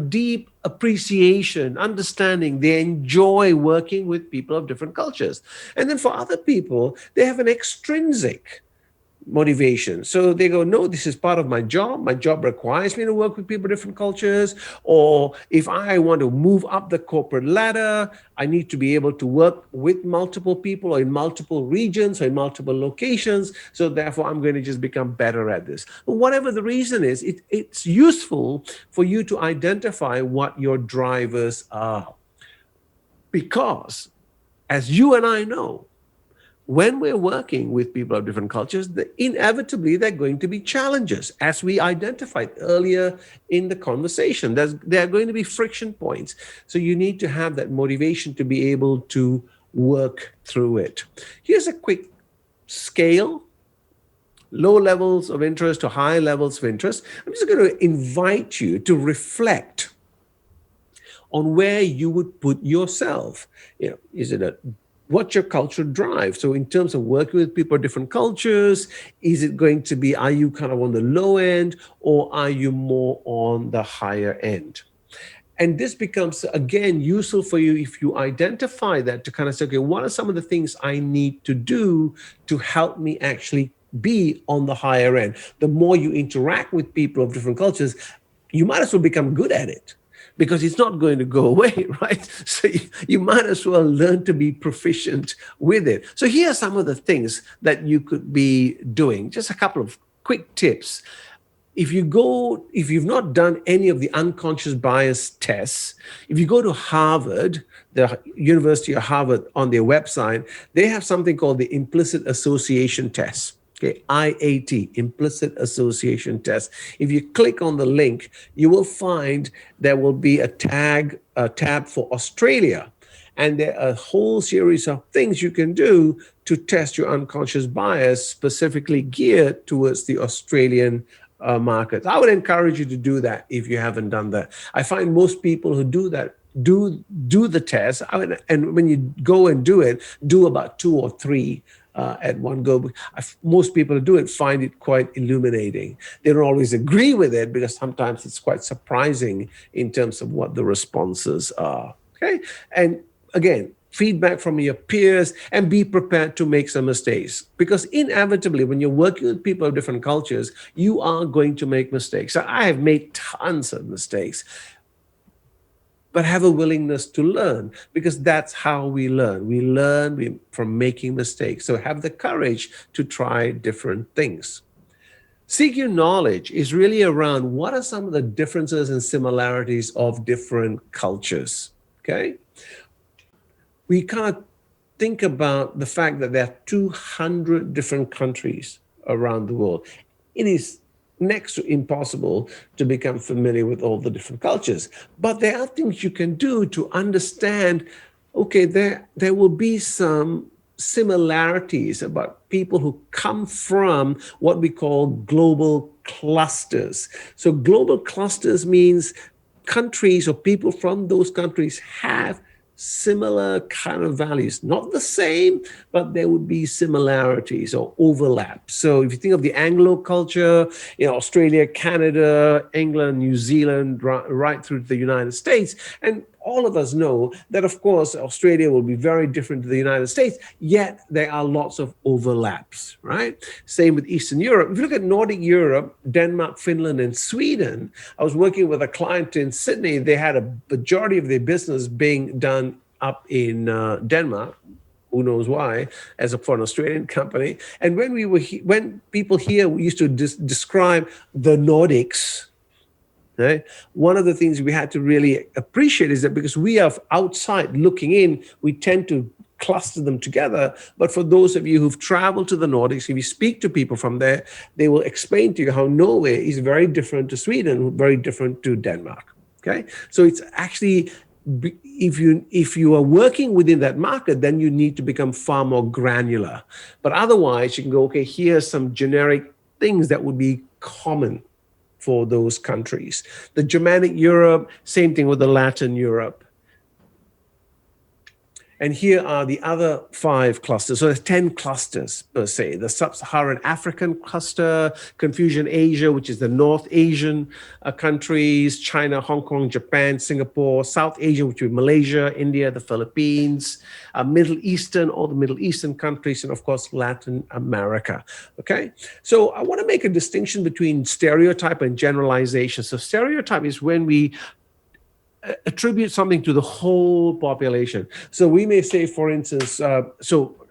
deep appreciation, understanding. They enjoy working with people of different cultures. And then for other people, they have an extrinsic motivation. So they go, no, this is part of my job. My job requires me to work with people of different cultures. Or if I want to move up the corporate ladder, I need to be able to work with multiple people or in multiple regions or in multiple locations. So therefore, I'm going to just become better at this. But whatever the reason is, it's useful for you to identify what your drivers are. Because as you and I know, when we're working with people of different cultures, inevitably there are going to be challenges, as we identified earlier in the conversation. There are going to be friction points. So you need to have that motivation to be able to work through it. Here's a quick scale: low levels of interest to high levels of interest. I'm just going to invite you to reflect on where you would put yourself. Is it what's your culture drive? So in terms of working with people of different cultures, is it going to be, are you kind of on the low end, or are you more on the higher end? And this becomes, again, useful for you if you identify that, to kind of say, okay, what are some of the things I need to do to help me actually be on the higher end? The more you interact with people of different cultures, you might as well become good at it, because it's not going to go away, right? So you might as well learn to be proficient with it. So here are some of the things that you could be doing. Just a couple of quick tips. If you've not done any of the unconscious bias tests, if you go to Harvard, the University of Harvard, on their website, they have something called the implicit association test. Okay, IAT, implicit association test. If you click on the link, you will find there will be a tab for Australia. And there are a whole series of things you can do to test your unconscious bias, specifically geared towards the Australian market. I would encourage you to do that if you haven't done that. I find most people who do that do the test. And when you go and do it, do about 2 or 3 at one go. Most people who do it find it quite illuminating. They don't always agree with it because sometimes it's quite surprising in terms of what the responses are. Okay, and again, feedback from your peers, and be prepared to make some mistakes. Because inevitably, when you're working with people of different cultures, you are going to make mistakes. So I have made tons of mistakes, but have a willingness to learn, because that's how we learn. We learn from making mistakes. So have the courage to try different things. Seeking knowledge is really around what are some of the differences and similarities of different cultures, okay? We can't think about the fact that there are 200 different countries around the world. It is next to impossible to become familiar with all the different cultures. But there are things you can do to understand, okay, there will be some similarities about people who come from what we call global clusters. So global clusters means countries or people from those countries have similar kind of values, not the same, but there would be similarities or overlap. So if you think of the Anglo culture, Australia, Canada, England, New Zealand, right through to the United States, and all of us know that, of course, Australia will be very different to the United States, yet there are lots of overlaps, right? Same with Eastern Europe. If you look at Nordic Europe, Denmark, Finland, and Sweden, I was working with a client in Sydney. They had a majority of their business being done up in Denmark. Who knows why, for an Australian company. And when people here used to describe the Nordics, okay, one of the things we had to really appreciate is that because we are outside looking in, we tend to cluster them together. But for those of you who've traveled to the Nordics, if you speak to people from there, they will explain to you how Norway is very different to Sweden, very different to Denmark. Okay, so it's actually, if you are working within that market, then you need to become far more granular. But otherwise, you can go, okay, here's some generic things that would be common for those countries. The Germanic Europe, same thing with the Latin Europe. And here are the other 5 clusters. So there's 10 clusters per se. The Sub-Saharan African cluster, Confucian Asia, which is the North Asian countries, China, Hong Kong, Japan, Singapore, South Asia, which would be Malaysia, India, the Philippines, Middle Eastern, all the Middle Eastern countries, and of course, Latin America. Okay? So I want to make a distinction between stereotype and generalization. So stereotype is when we attribute something to the whole population. So we may say, for instance,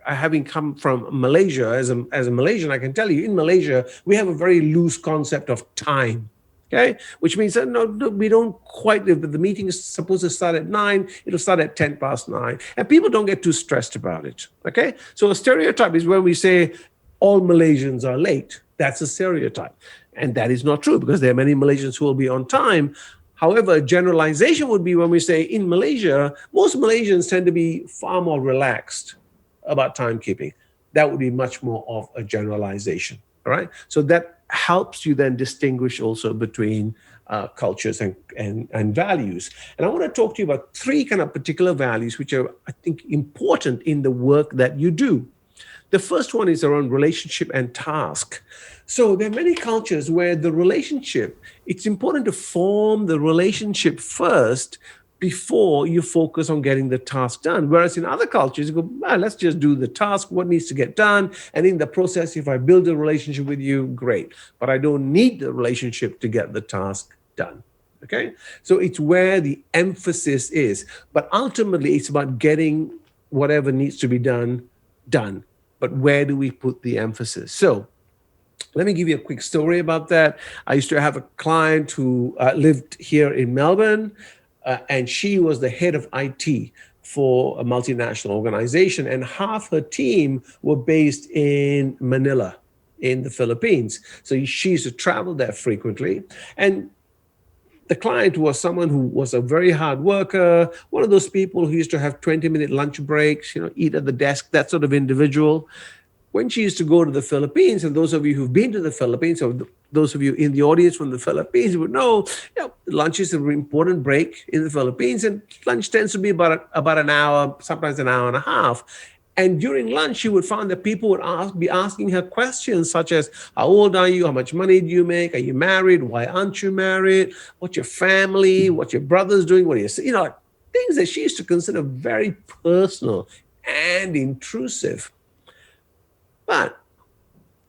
having come from Malaysia, as a Malaysian, I can tell you, in Malaysia, we have a very loose concept of time. Okay, which means that no, we don't quite. If the meeting is supposed to start at 9, it'll start at 9:10, and people don't get too stressed about it. Okay, so a stereotype is when we say all Malaysians are late. That's a stereotype, and that is not true because there are many Malaysians who will be on time. However, generalization would be when we say in Malaysia, most Malaysians tend to be far more relaxed about timekeeping. That would be much more of a generalization. All right. So that helps you then distinguish also between cultures and values. And I want to talk to you about 3 kind of particular values, which are, I think, important in the work that you do. The first one is around relationship and task. So there are many cultures where the relationship, it's important to form the relationship first before you focus on getting the task done. Whereas in other cultures, you go, let's just do the task, what needs to get done. And in the process, if I build a relationship with you, great. But I don't need the relationship to get the task done. Okay? So it's where the emphasis is. But ultimately, it's about getting whatever needs to be done. But where do we put the emphasis? So let me give you a quick story about that. I used to have a client who lived here in Melbourne, and she was the head of IT for a multinational organization, and half her team were based in Manila. in the Philippines. So she used to travel there frequently. And the client was someone who was a very hard worker, one of those people who used to have 20-minute lunch breaks, eat at the desk, that sort of individual. When she used to go to the Philippines, and those of you who've been to the Philippines, or those of you in the audience from the Philippines would know, lunch is an important break in the Philippines, and lunch tends to be about an hour, sometimes an hour and a half. And during lunch, she would find that people would be asking her questions such as, how old are you? How much money do you make? Are you married? Why aren't you married? What's your family? What's your brother's doing? What are you, things that she used to consider very personal and intrusive. But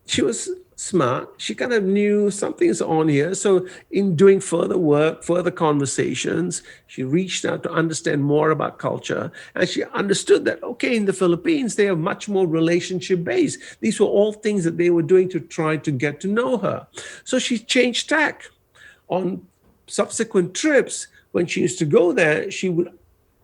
she was smart. She kind of knew something's on here. So in doing further work, further conversations, she reached out to understand more about culture. And she understood that, okay, in the Philippines, they are much more relationship based. These were all things that they were doing to try to get to know her. So she changed tack. On subsequent trips, when she used to go there, she would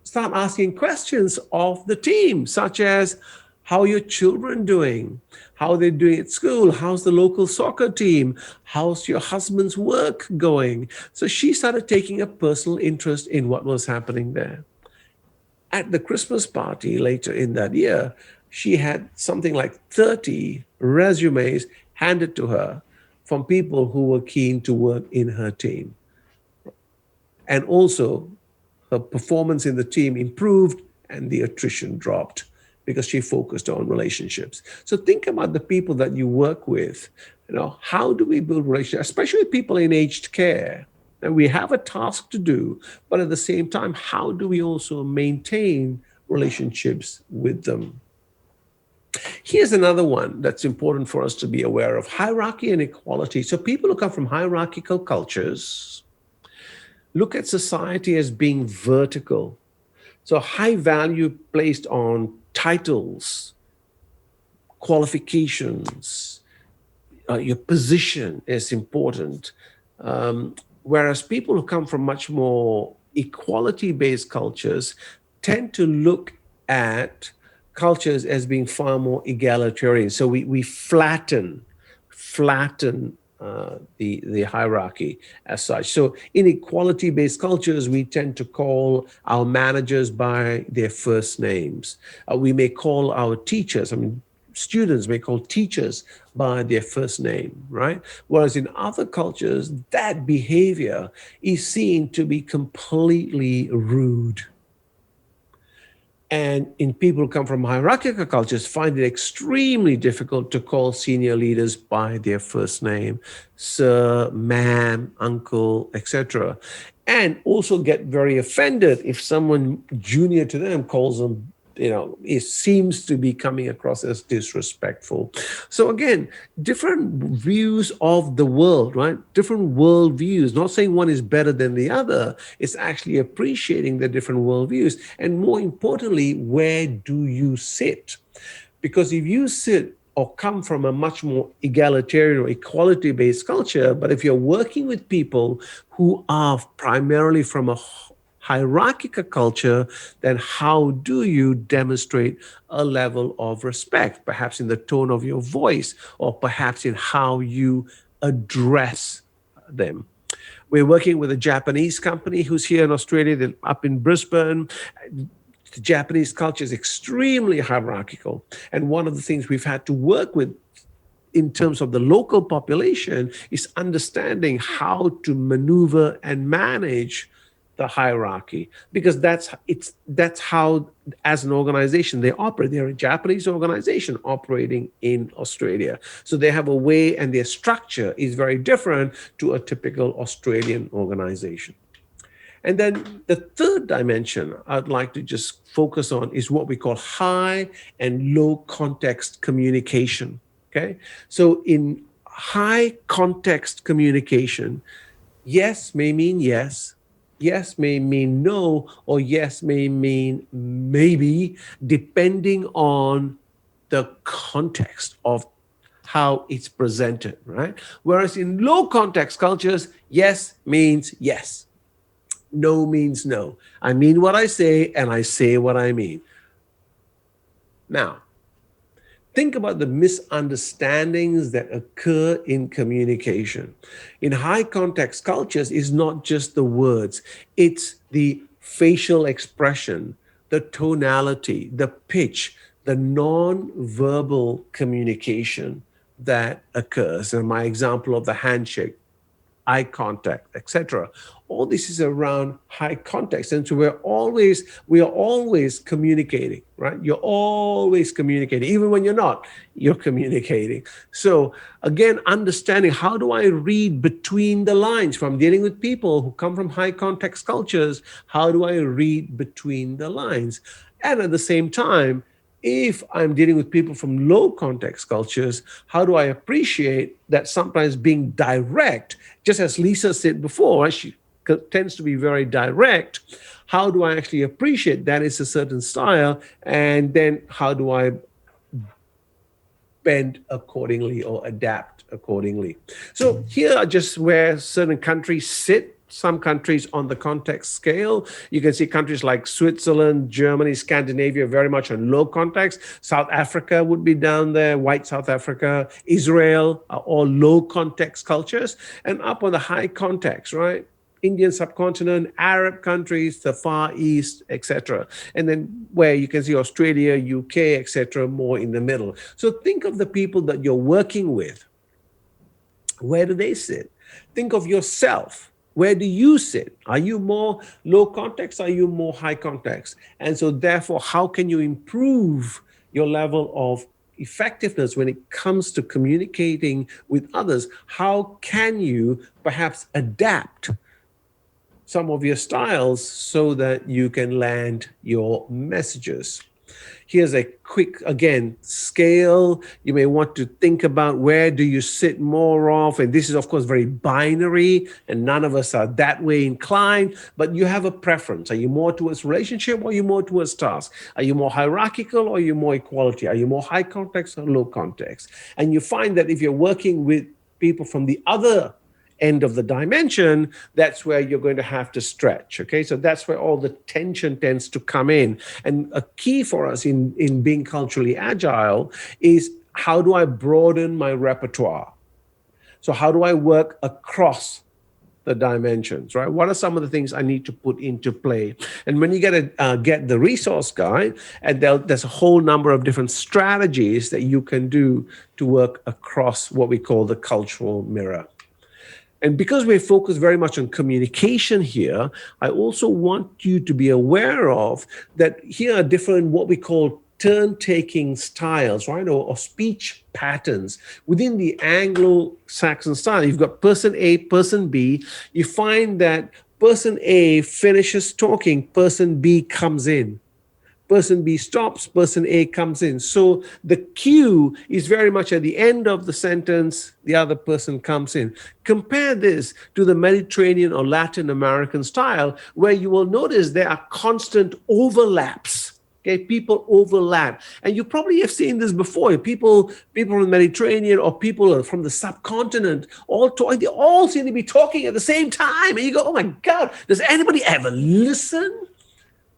start asking questions of the team, such as, how are your children doing? How are they doing at school? How's the local soccer team? How's your husband's work going? So she started taking a personal interest in what was happening there. At the Christmas party later in that year, she had something like 30 resumes handed to her from people who were keen to work in her team. And also, her performance in the team improved and the attrition dropped, because she focused on relationships. So think about the people that you work with. How do we build relationships, especially people in aged care? And we have a task to do, but at the same time, how do we also maintain relationships with them? Here's another one that's important for us to be aware of: hierarchy and equality. So people who come from hierarchical cultures look at society as being vertical. So high value placed on titles, qualifications, your position is important. Whereas people who come from much more equality-based cultures tend to look at cultures as being far more egalitarian. So we flatten the hierarchy as such. So in equality-based cultures, we tend to call our managers by their first names. We may call our teachers, students may call teachers by their first name, right? Whereas in other cultures, that behavior is seen to be completely rude. And in people who come from hierarchical cultures, find it extremely difficult to call senior leaders by their first name, sir, ma'am, uncle, etc. And also get very offended if someone junior to them calls them, it seems to be coming across as disrespectful. So again, different views of the world, right? Different worldviews. Not saying one is better than the other. It's actually appreciating the different worldviews. And more importantly, where do you sit? Because if you sit or come from a much more egalitarian or equality-based culture, but if you're working with people who are primarily from a hierarchical culture, then how do you demonstrate a level of respect, perhaps in the tone of your voice, or perhaps in how you address them? We're working with a Japanese company who's here in Australia. They're up in Brisbane. The Japanese culture is extremely hierarchical. And one of the things we've had to work with in terms of the local population is understanding how to maneuver and manage the hierarchy, because that's how, as an organization, they operate. They're a Japanese organization operating in Australia. So they have a way, and their structure is very different to a typical Australian organization. And then the third dimension I'd like to just focus on is what we call high and low context communication. Okay. So in high context communication, yes may mean yes, yes may mean no, or yes may mean maybe, depending on the context of how it's presented, right? Whereas in low context cultures, yes means yes, no means no. I mean what I say, and I say what I mean. Now, Think about the misunderstandings that occur in communication. In high context cultures, it's not just the words, it's the facial expression, the tonality, the pitch, the non-verbal communication that occurs. And my example of the handshake, eye contact, etc. All this is around high context, and so we are always communicating, right? You're always communicating, even when you're not. You're communicating. So again, understanding how do I read between the lines from dealing with people who come from high context cultures? How do I read between the lines? And at the same time, if I'm dealing with people from low context cultures, how do I appreciate that sometimes being direct, just as Lisa said before, she tends to be very direct. How do I actually appreciate that it's a certain style? And then how do I bend accordingly or adapt accordingly? So here are just where certain countries sit. Some countries on the context scale. You can see countries like Switzerland, Germany, Scandinavia, very much on low context. South Africa would be down there, white South Africa, Israel are all low context cultures. And up on the high context, right? Indian subcontinent, Arab countries, the Far East, etc. And then where you can see Australia, UK, etc., more in the middle. So think of the people that you're working with. Where do they sit? Think of yourself. Where do you sit? Are you more low context? Are you more high context? And so therefore, how can you improve your level of effectiveness when it comes to communicating with others? How can you perhaps adapt some of your styles so that you can land your messages? Here's a quick, again, scale. You may want to think about where do you sit more of. And this is, of course, very binary, and none of us are that way inclined, but you have a preference. Are you more towards relationship or are you more towards task? Are you more hierarchical or are you more equality? Are you more high context or low context? And you find that if you're working with people from the other end of the dimension, that's where you're going to have to stretch. Okay, so that's where all the tension tends to come in. And a key for us in being culturally agile is, how do I broaden my repertoire? So how do I work across the dimensions, right? What are some of the things I need to put into play? And when you get the resource guide, and there's a whole number of different strategies that you can do to work across what we call the cultural mirror. And because we're focused very much on communication here, I also want you to be aware of that here are different what we call turn-taking styles, right? Or speech patterns. Within the Anglo-Saxon style, you've got person A, person B. You find that person A finishes talking, person B comes in. Person B stops, person A comes in. So the cue is very much at the end of the sentence, the other person comes in. Compare this to the Mediterranean or Latin American style, where you will notice there are constant overlaps. Okay, people overlap. And you probably have seen this before. People from the Mediterranean or people from the subcontinent, they all seem to be talking at the same time. And you go, oh my God, does anybody ever listen?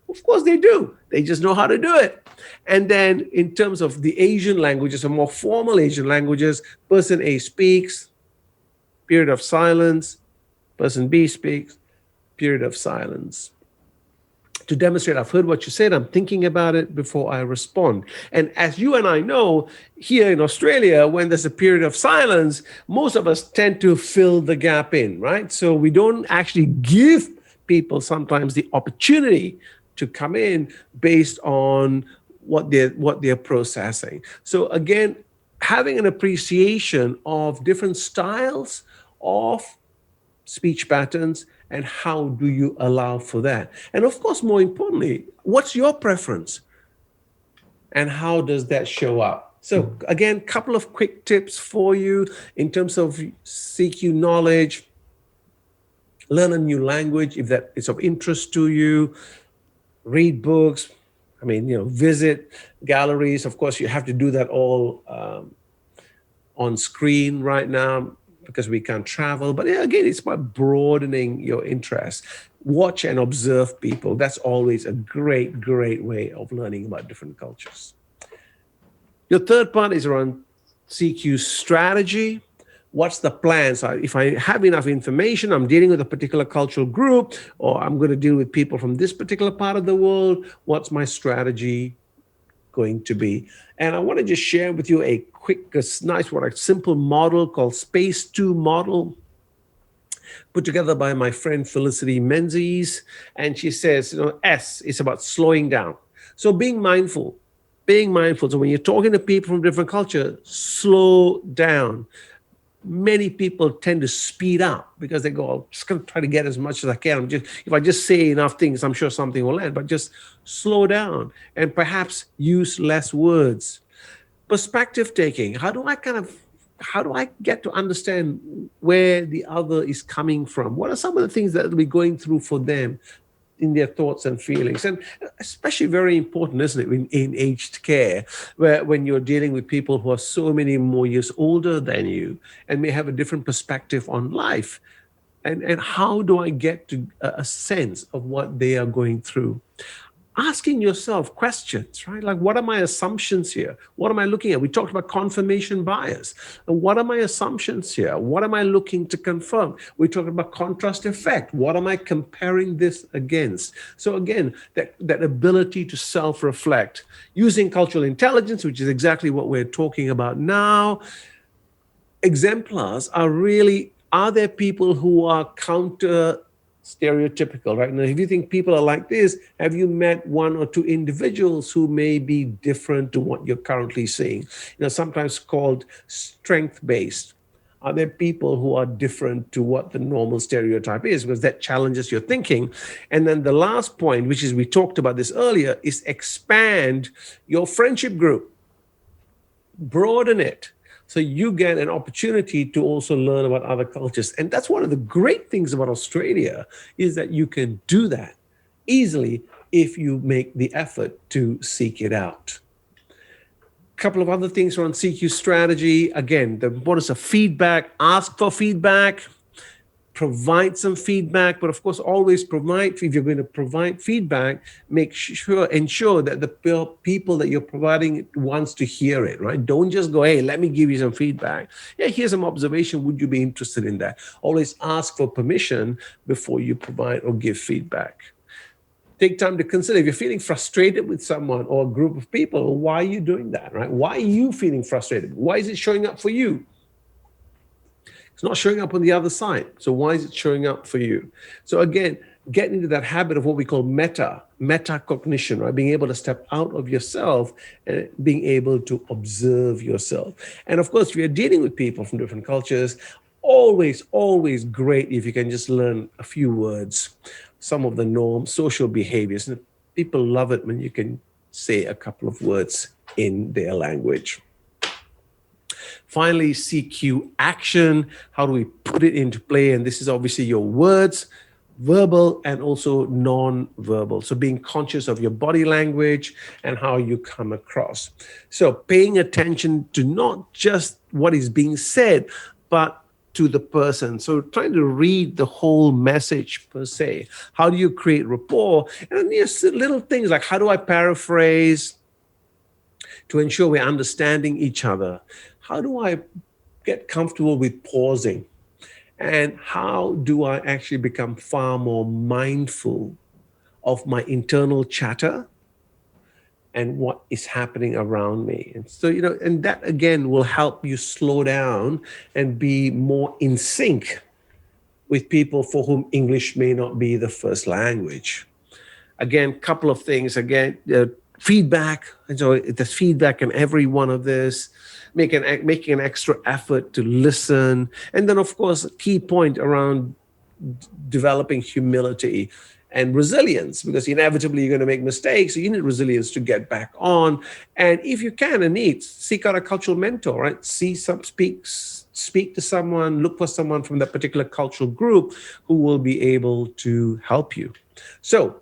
Of course they do. They just know how to do it. And then in terms of the Asian languages, or more formal Asian languages, person A speaks, period of silence, person B speaks, period of silence. To demonstrate, I've heard what you said, I'm thinking about it before I respond. And as you and I know, here in Australia, when there's a period of silence, most of us tend to fill the gap in, right? So we don't actually give people sometimes the opportunity to come in based on what they're processing. So again, having an appreciation of different styles of speech patterns, and how do you allow for that? And of course, more importantly, what's your preference? And how does that show up? So again, a couple of quick tips for you in terms of CQ knowledge, learn a new language if that is of interest to you, read books, visit galleries. Of course, you have to do that all on screen right now because we can't travel. But again, it's about broadening your interest. Watch and observe people. That's always a great, great way of learning about different cultures. Your third part is around CQ strategy. What's the plan? So if I have enough information, I'm dealing with a particular cultural group, or I'm going to deal with people from this particular part of the world, what's my strategy going to be? And I want to just share with you a quick, a simple model called Space 2 model, put together by my friend Felicity Menzies. And she says, S is about slowing down. So being mindful. So when you're talking to people from different cultures, slow down. Many people tend to speed up because they go, I'm just going to try to get as much as I can. If I just say enough things, I'm sure something will land, but just slow down and perhaps use less words. Perspective taking. How do I get to understand where the other is coming from? What are some of the things that we're going through for them in their thoughts and feelings? And especially very important, isn't it, in aged care, where when you're dealing with people who are so many more years older than you and may have a different perspective on life. And how do I get to a sense of what they are going through? Asking yourself questions, right? Like, what are my assumptions here? What am I looking at? We talked about confirmation bias. What are my assumptions here? What am I looking to confirm? We talked about contrast effect. What am I comparing this against? So again, that ability to self-reflect using cultural intelligence, which is exactly what we're talking about now. Exemplars are there people who are counter stereotypical, right? Now, if you think people are like this, have you met one or two individuals who may be different to what you're currently seeing? Sometimes called strength-based. Are there people who are different to what the normal stereotype is? Because that challenges your thinking. And then the last point, which is we talked about this earlier, is expand your friendship group. Broaden it. So you get an opportunity to also learn about other cultures. And that's one of the great things about Australia, is that you can do that easily if you make the effort to seek it out. A couple of other things around CQ strategy. Again, the importance of feedback. Ask for feedback. Provide some feedback, but of course, always provide. If you're going to provide feedback, ensure that the people that you're providing it wants to hear it, right? Don't just go, hey, let me give you some feedback. Yeah, here's some observation. Would you be interested in that? Always ask for permission before you provide or give feedback. Take time to consider if you're feeling frustrated with someone or a group of people, why are you doing that, right? Why are you feeling frustrated? Why is it showing up for you? It's not showing up on the other side. So why is it showing up for you? So again, get into that habit of what we call metacognition, right? Being able to step out of yourself and being able to observe yourself. And of course, if you're dealing with people from different cultures, always great if you can just learn a few words, some of the norms, social behaviors. And people love it when you can say a couple of words in their language. Finally, CQ action. How do we put it into play? And this is obviously your words, verbal and also non-verbal. So being conscious of your body language and how you come across. So paying attention to not just what is being said, but to the person. So trying to read the whole message per se. How do you create rapport? And there's little things like, how do I paraphrase to ensure we're understanding each other? How do I get comfortable with pausing? And how do I actually become far more mindful of my internal chatter and what is happening around me? And so, and that again will help you slow down and be more in sync with people for whom English may not be the first language. Again, couple of things. Again, feedback. And so there's feedback in every one of this. Making an extra effort to listen. And then, of course, a key point around developing humility and resilience, because inevitably you're going to make mistakes. So you need resilience to get back on. And if you can and need, seek out a cultural mentor, right? Speak to someone, look for someone from that particular cultural group who will be able to help you. So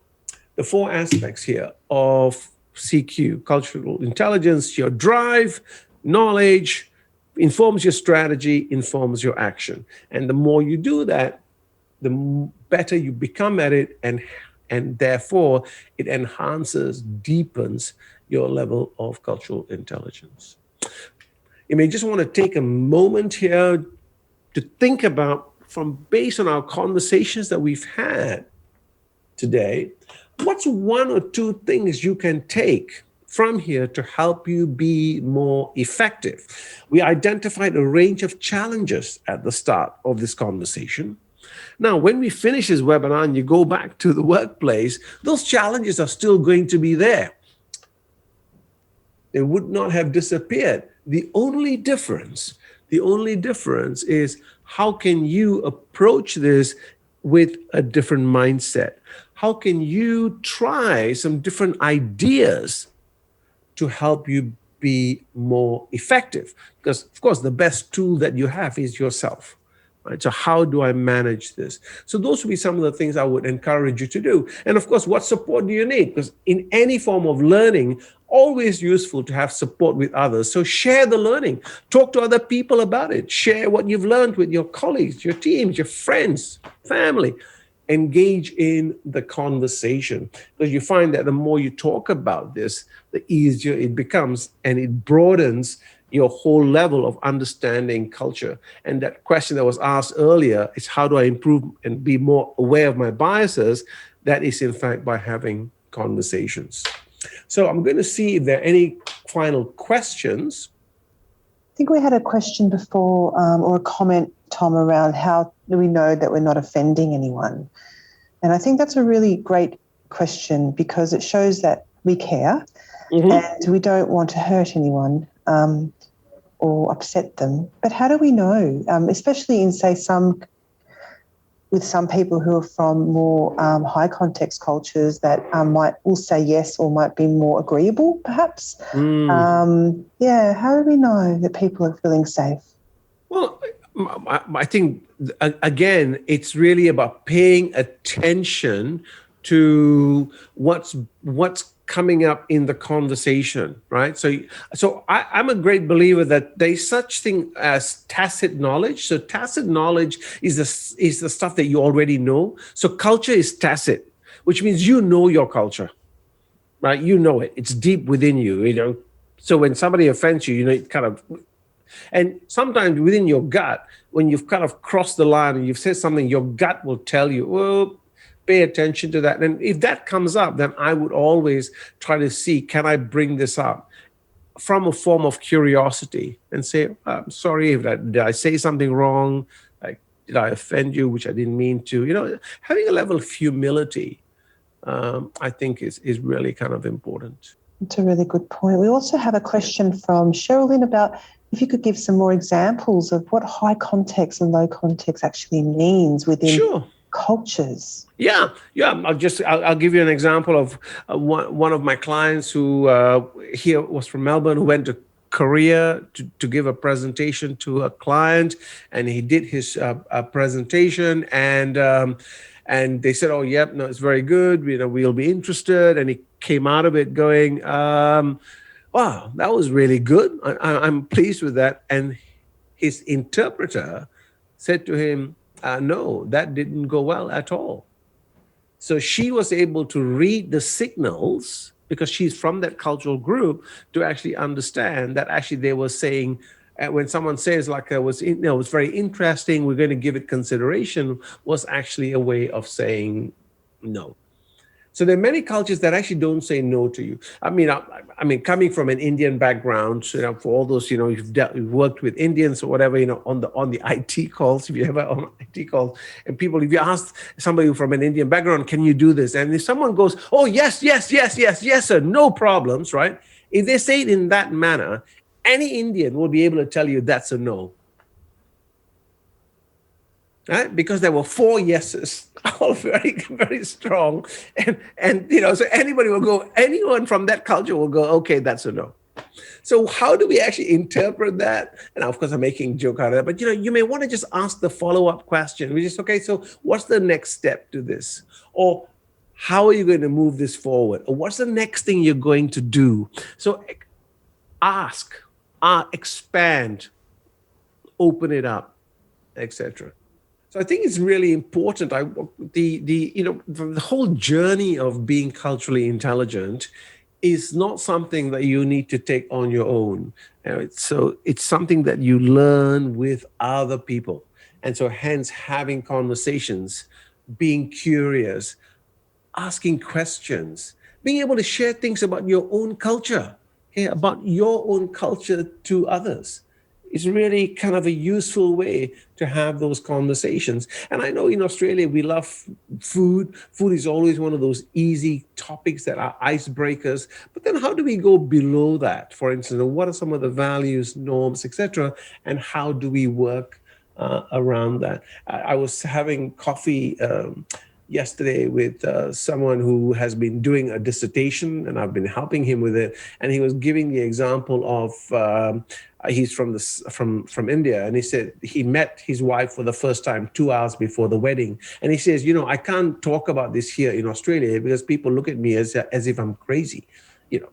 the four aspects here of CQ, cultural intelligence, your drive, knowledge, informs your strategy, informs your action. And the more you do that, the better you become at it, and therefore it enhances, deepens your level of cultural intelligence. You may just want to take a moment here to think about, from based on our conversations that we've had today, what's one or two things you can take from here to help you be more effective? We identified a range of challenges at the start of this conversation. Now, when we finish this webinar and you go back to the workplace, those challenges are still going to be there. They would not have disappeared. The only difference is how can you approach this with a different mindset? How can you try some different ideas to help you be more effective? Because, of course, the best tool that you have is yourself. Right? So how do I manage this? So those would be some of the things I would encourage you to do. And of course, what support do you need? Because in any form of learning, always useful to have support with others. So share the learning. Talk to other people about it. Share what you've learned with your colleagues, your teams, your friends, family. Engage in the conversation. Because you find that the more you talk about this, the easier it becomes, and it broadens your whole level of understanding culture. And that question that was asked earlier is, how do I improve and be more aware of my biases? That is, in fact, by having conversations. So I'm going to see if there are any final questions. I think we had a question before, or a comment, Tom, around how do we know that we're not offending anyone? And I think that's a really great question, because it shows that we care and we don't want to hurt anyone or upset them. But how do we know, especially in, say, with some people who are from more high context cultures that will say yes or might be more agreeable, perhaps? How do we know that people are feeling safe? Well, I think, again, it's really about paying attention to what's coming up in the conversation, right? So I'm a great believer that there's such thing as tacit knowledge. So tacit knowledge is the stuff that you already know. So culture is tacit, which means you know your culture, right? You know it. It's deep within you, you know. So when somebody offends you, you know, it kind of, and sometimes within your gut, when you've kind of crossed the line and you've said something, your gut will tell you, well, pay attention to that. And if that comes up, then I would always try to see, can I bring this up from a form of curiosity and say, I'm sorry, did I say something wrong? Like, did I offend you, which I didn't mean to? You know, having a level of humility, I think is really kind of important. That's a really good point. We also have a question from Sherilyn about if you could give some more examples of what high context and low context actually means within cultures. Yeah. I'll give you an example of one of my clients who here was from Melbourne, who went to Korea to give a presentation to a client, and he did his presentation, and they said, "Oh, yep, no, it's very good. You know, we'll be interested." And he came out of it going, "Wow, that was really good. I'm pleased with that." And his interpreter said to him, "No, that didn't go well at all." So she was able to read the signals, because she's from that cultural group, to actually understand that actually they were saying, when someone says like, it was very interesting, we're going to give it consideration, was actually a way of saying no. So there are many cultures that actually don't say no to you. I mean, coming from an Indian background, you know, for all those, you know, you've worked with Indians or whatever, you know, on the IT calls, if you ever on IT calls, and people, if you ask somebody from an Indian background, can you do this? And if someone goes, oh, yes, sir, no problems, right? If they say it in that manner, any Indian will be able to tell you that's a no. Right? Because there were 4 yeses, all very, very strong. And you know, so anyone from that culture will go, okay, that's a no. So how do we actually interpret that? And of course, I'm making a joke out of that, but you know, you may want to just ask the follow-up question, which is, okay, so what's the next step to this? Or how are you going to move this forward? Or what's the next thing you're going to do? So ask, expand, open it up, etc. So I think it's really important. The whole journey of being culturally intelligent is not something that you need to take on your own. So it's something that you learn with other people. And so hence having conversations, being curious, asking questions, being able to share things about your own culture, okay, about your own culture to others. Is really kind of a useful way to have those conversations. And I know in Australia, we love food. Food is always one of those easy topics that are icebreakers. But then how do we go below that? For instance, what are some of the values, norms, etc., and how do we work around that? I was having coffee yesterday with someone who has been doing a dissertation, and I've been helping him with it. And he was giving the example of he's from India, and he said he met his wife for the first time 2 hours before the wedding, and he says, I can't talk about this here in Australia because people look at me as if I'm crazy.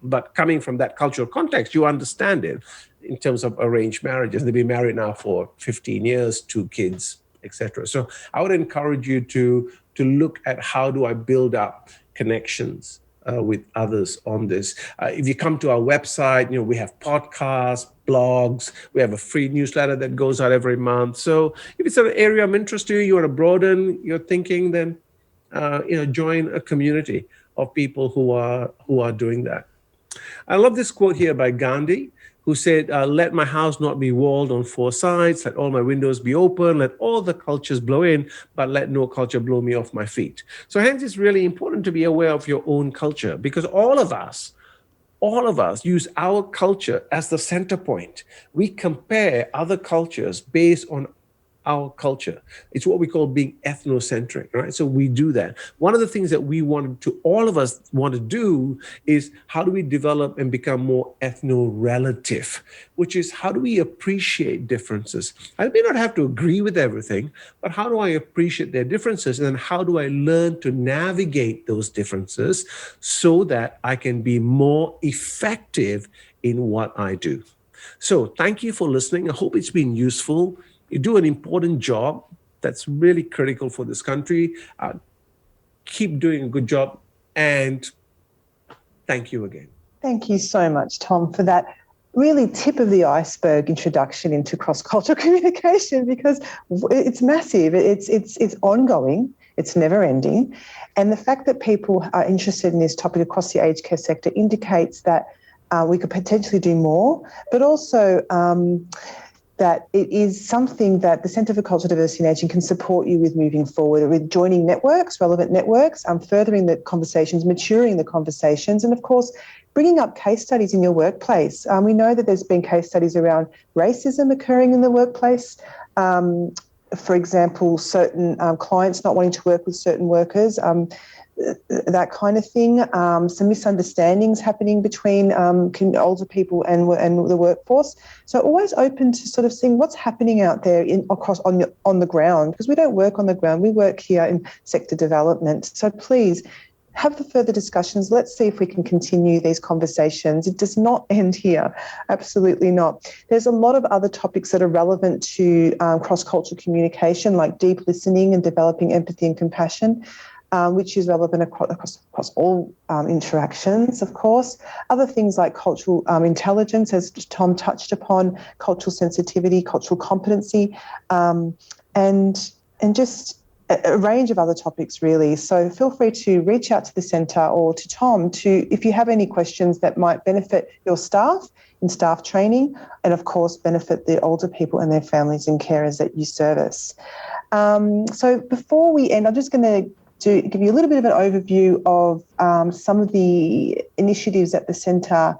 But coming from that cultural context, you understand it in terms of arranged marriages. They've been married now for 15 years, 2 kids, etc. So I would encourage you to look at how do I build up connections with others on this. If you come to our website, we have podcasts, blogs, we have a free newsletter that goes out every month. So if it's an area of interest to you, you want to broaden your thinking, then join a community of people who are doing that. I love this quote here by Gandhi, who said, let my house not be walled on 4 sides, let all my windows be open, let all the cultures blow in, but let no culture blow me off my feet. So hence it's really important to be aware of your own culture, because all of us use our culture as the center point. We compare other cultures based on our culture. It's what we call being ethnocentric, right? So we do that. One of the things that all of us want to do is how do we develop and become more ethno-relative, which is how do we appreciate differences? I may not have to agree with everything, but how do I appreciate their differences? And then how do I learn to navigate those differences so that I can be more effective in what I do? So thank you for listening. I hope it's been useful. You do an important job that's really critical for this country. Keep doing a good job, and thank you again. Thank you so much, Tom, for that really tip of the iceberg introduction into cross-cultural communication, because it's massive. It's ongoing. It's never ending. And the fact that people are interested in this topic across the aged care sector indicates that we could potentially do more, but also that it is something that the Centre for Cultural Diversity and Ageing can support you with moving forward, with joining networks, relevant networks, furthering the conversations, maturing the conversations, and of course, bringing up case studies in your workplace. We know that there's been case studies around racism occurring in the workplace. For example, certain clients not wanting to work with certain workers, that kind of thing. Some misunderstandings happening between older people and the workforce. So always open to sort of seeing what's happening out there on the ground, because we don't work on the ground. We work here in sector development. So please have the further discussions. Let's see if we can continue these conversations. It does not end here. Absolutely not. There's a lot of other topics that are relevant to cross-cultural communication, like deep listening and developing empathy and compassion, which is relevant across all interactions, of course. Other things like cultural intelligence, as Tom touched upon, cultural sensitivity, cultural competency, and just a range of other topics, really. So feel free to reach out to the centre or to Tom if you have any questions that might benefit your staff in staff training, and of course benefit the older people and their families and carers that you service. So before we end, I'm just going to give you a little bit of an overview of some of the initiatives that the centre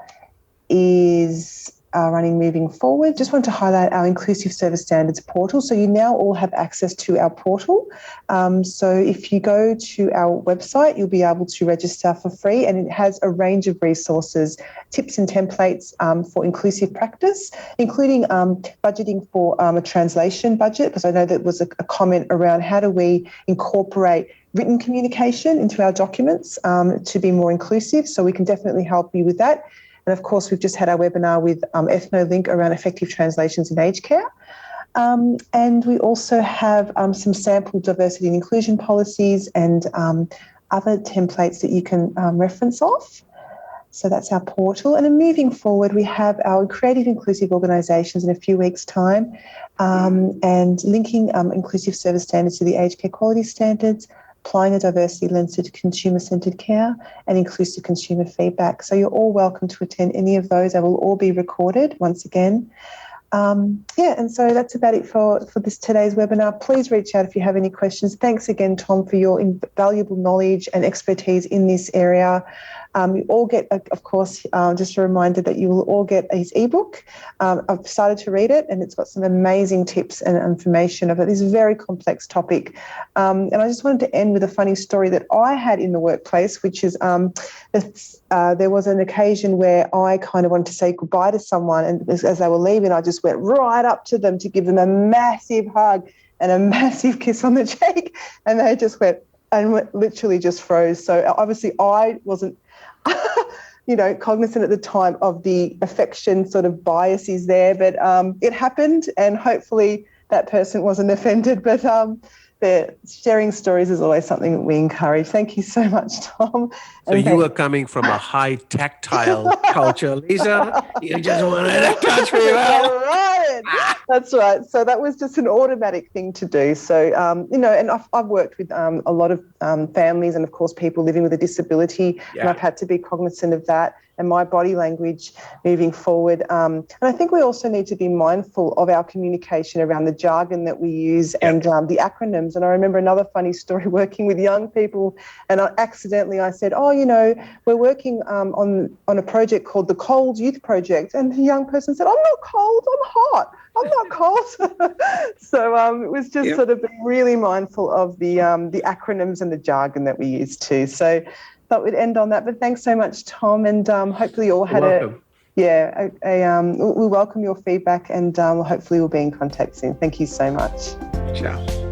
is running moving forward. Just want to highlight our Inclusive Service Standards portal. So you now all have access to our portal. So if you go to our website, you'll be able to register for free, and it has a range of resources, tips and templates for inclusive practice, including budgeting for a translation budget, because I know there was a comment around how do we incorporate written communication into our documents to be more inclusive. So we can definitely help you with that. And of course, we've just had our webinar with EthnoLink around effective translations in aged care. And we also have some sample diversity and inclusion policies and other templates that you can reference off. So that's our portal. And then moving forward, we have our creative inclusive organisations in a few weeks' time, and linking inclusive service standards to the aged care quality standards, applying a diversity lens to consumer-centred care, and inclusive consumer feedback. So you're all welcome to attend any of those. They will all be recorded once again. And so that's about it for today's webinar. Please reach out if you have any questions. Thanks again, Tom, for your invaluable knowledge and expertise in this area. You all get, of course, just a reminder that you will all get his ebook. I've started to read it, and it's got some amazing tips and information about this very complex topic. And I just wanted to end with a funny story that I had in the workplace, which is there was an occasion where I kind of wanted to say goodbye to someone, and as they were leaving, I just went right up to them to give them a massive hug and a massive kiss on the cheek, and they just went and literally just froze. So obviously I wasn't cognizant at the time of the affection sort of biases there, but it happened, and hopefully that person wasn't offended. But sharing stories is always something that we encourage. Thank you so much, Tom. So you were coming from a high tactile culture, Lisa. You just wanted to touch me. That's right. So that was just an automatic thing to do. So, and I've worked with a lot of families and, of course, people living with a disability, and I've had to be cognizant of that and my body language moving forward. And I think we also need to be mindful of our communication around the jargon that we use and the acronyms. And I remember another funny story working with young people, and I said, we're working on a project called the Cold Youth Project. And the young person said, I'm not cold, I'm hot. I'm not cold. So it was just sort of being really mindful of the acronyms and the jargon that we use too. So thought we'd end on that. But thanks so much, Tom, and hopefully you all had we welcome your feedback, and hopefully we'll be in contact soon. Thank you so much. Ciao.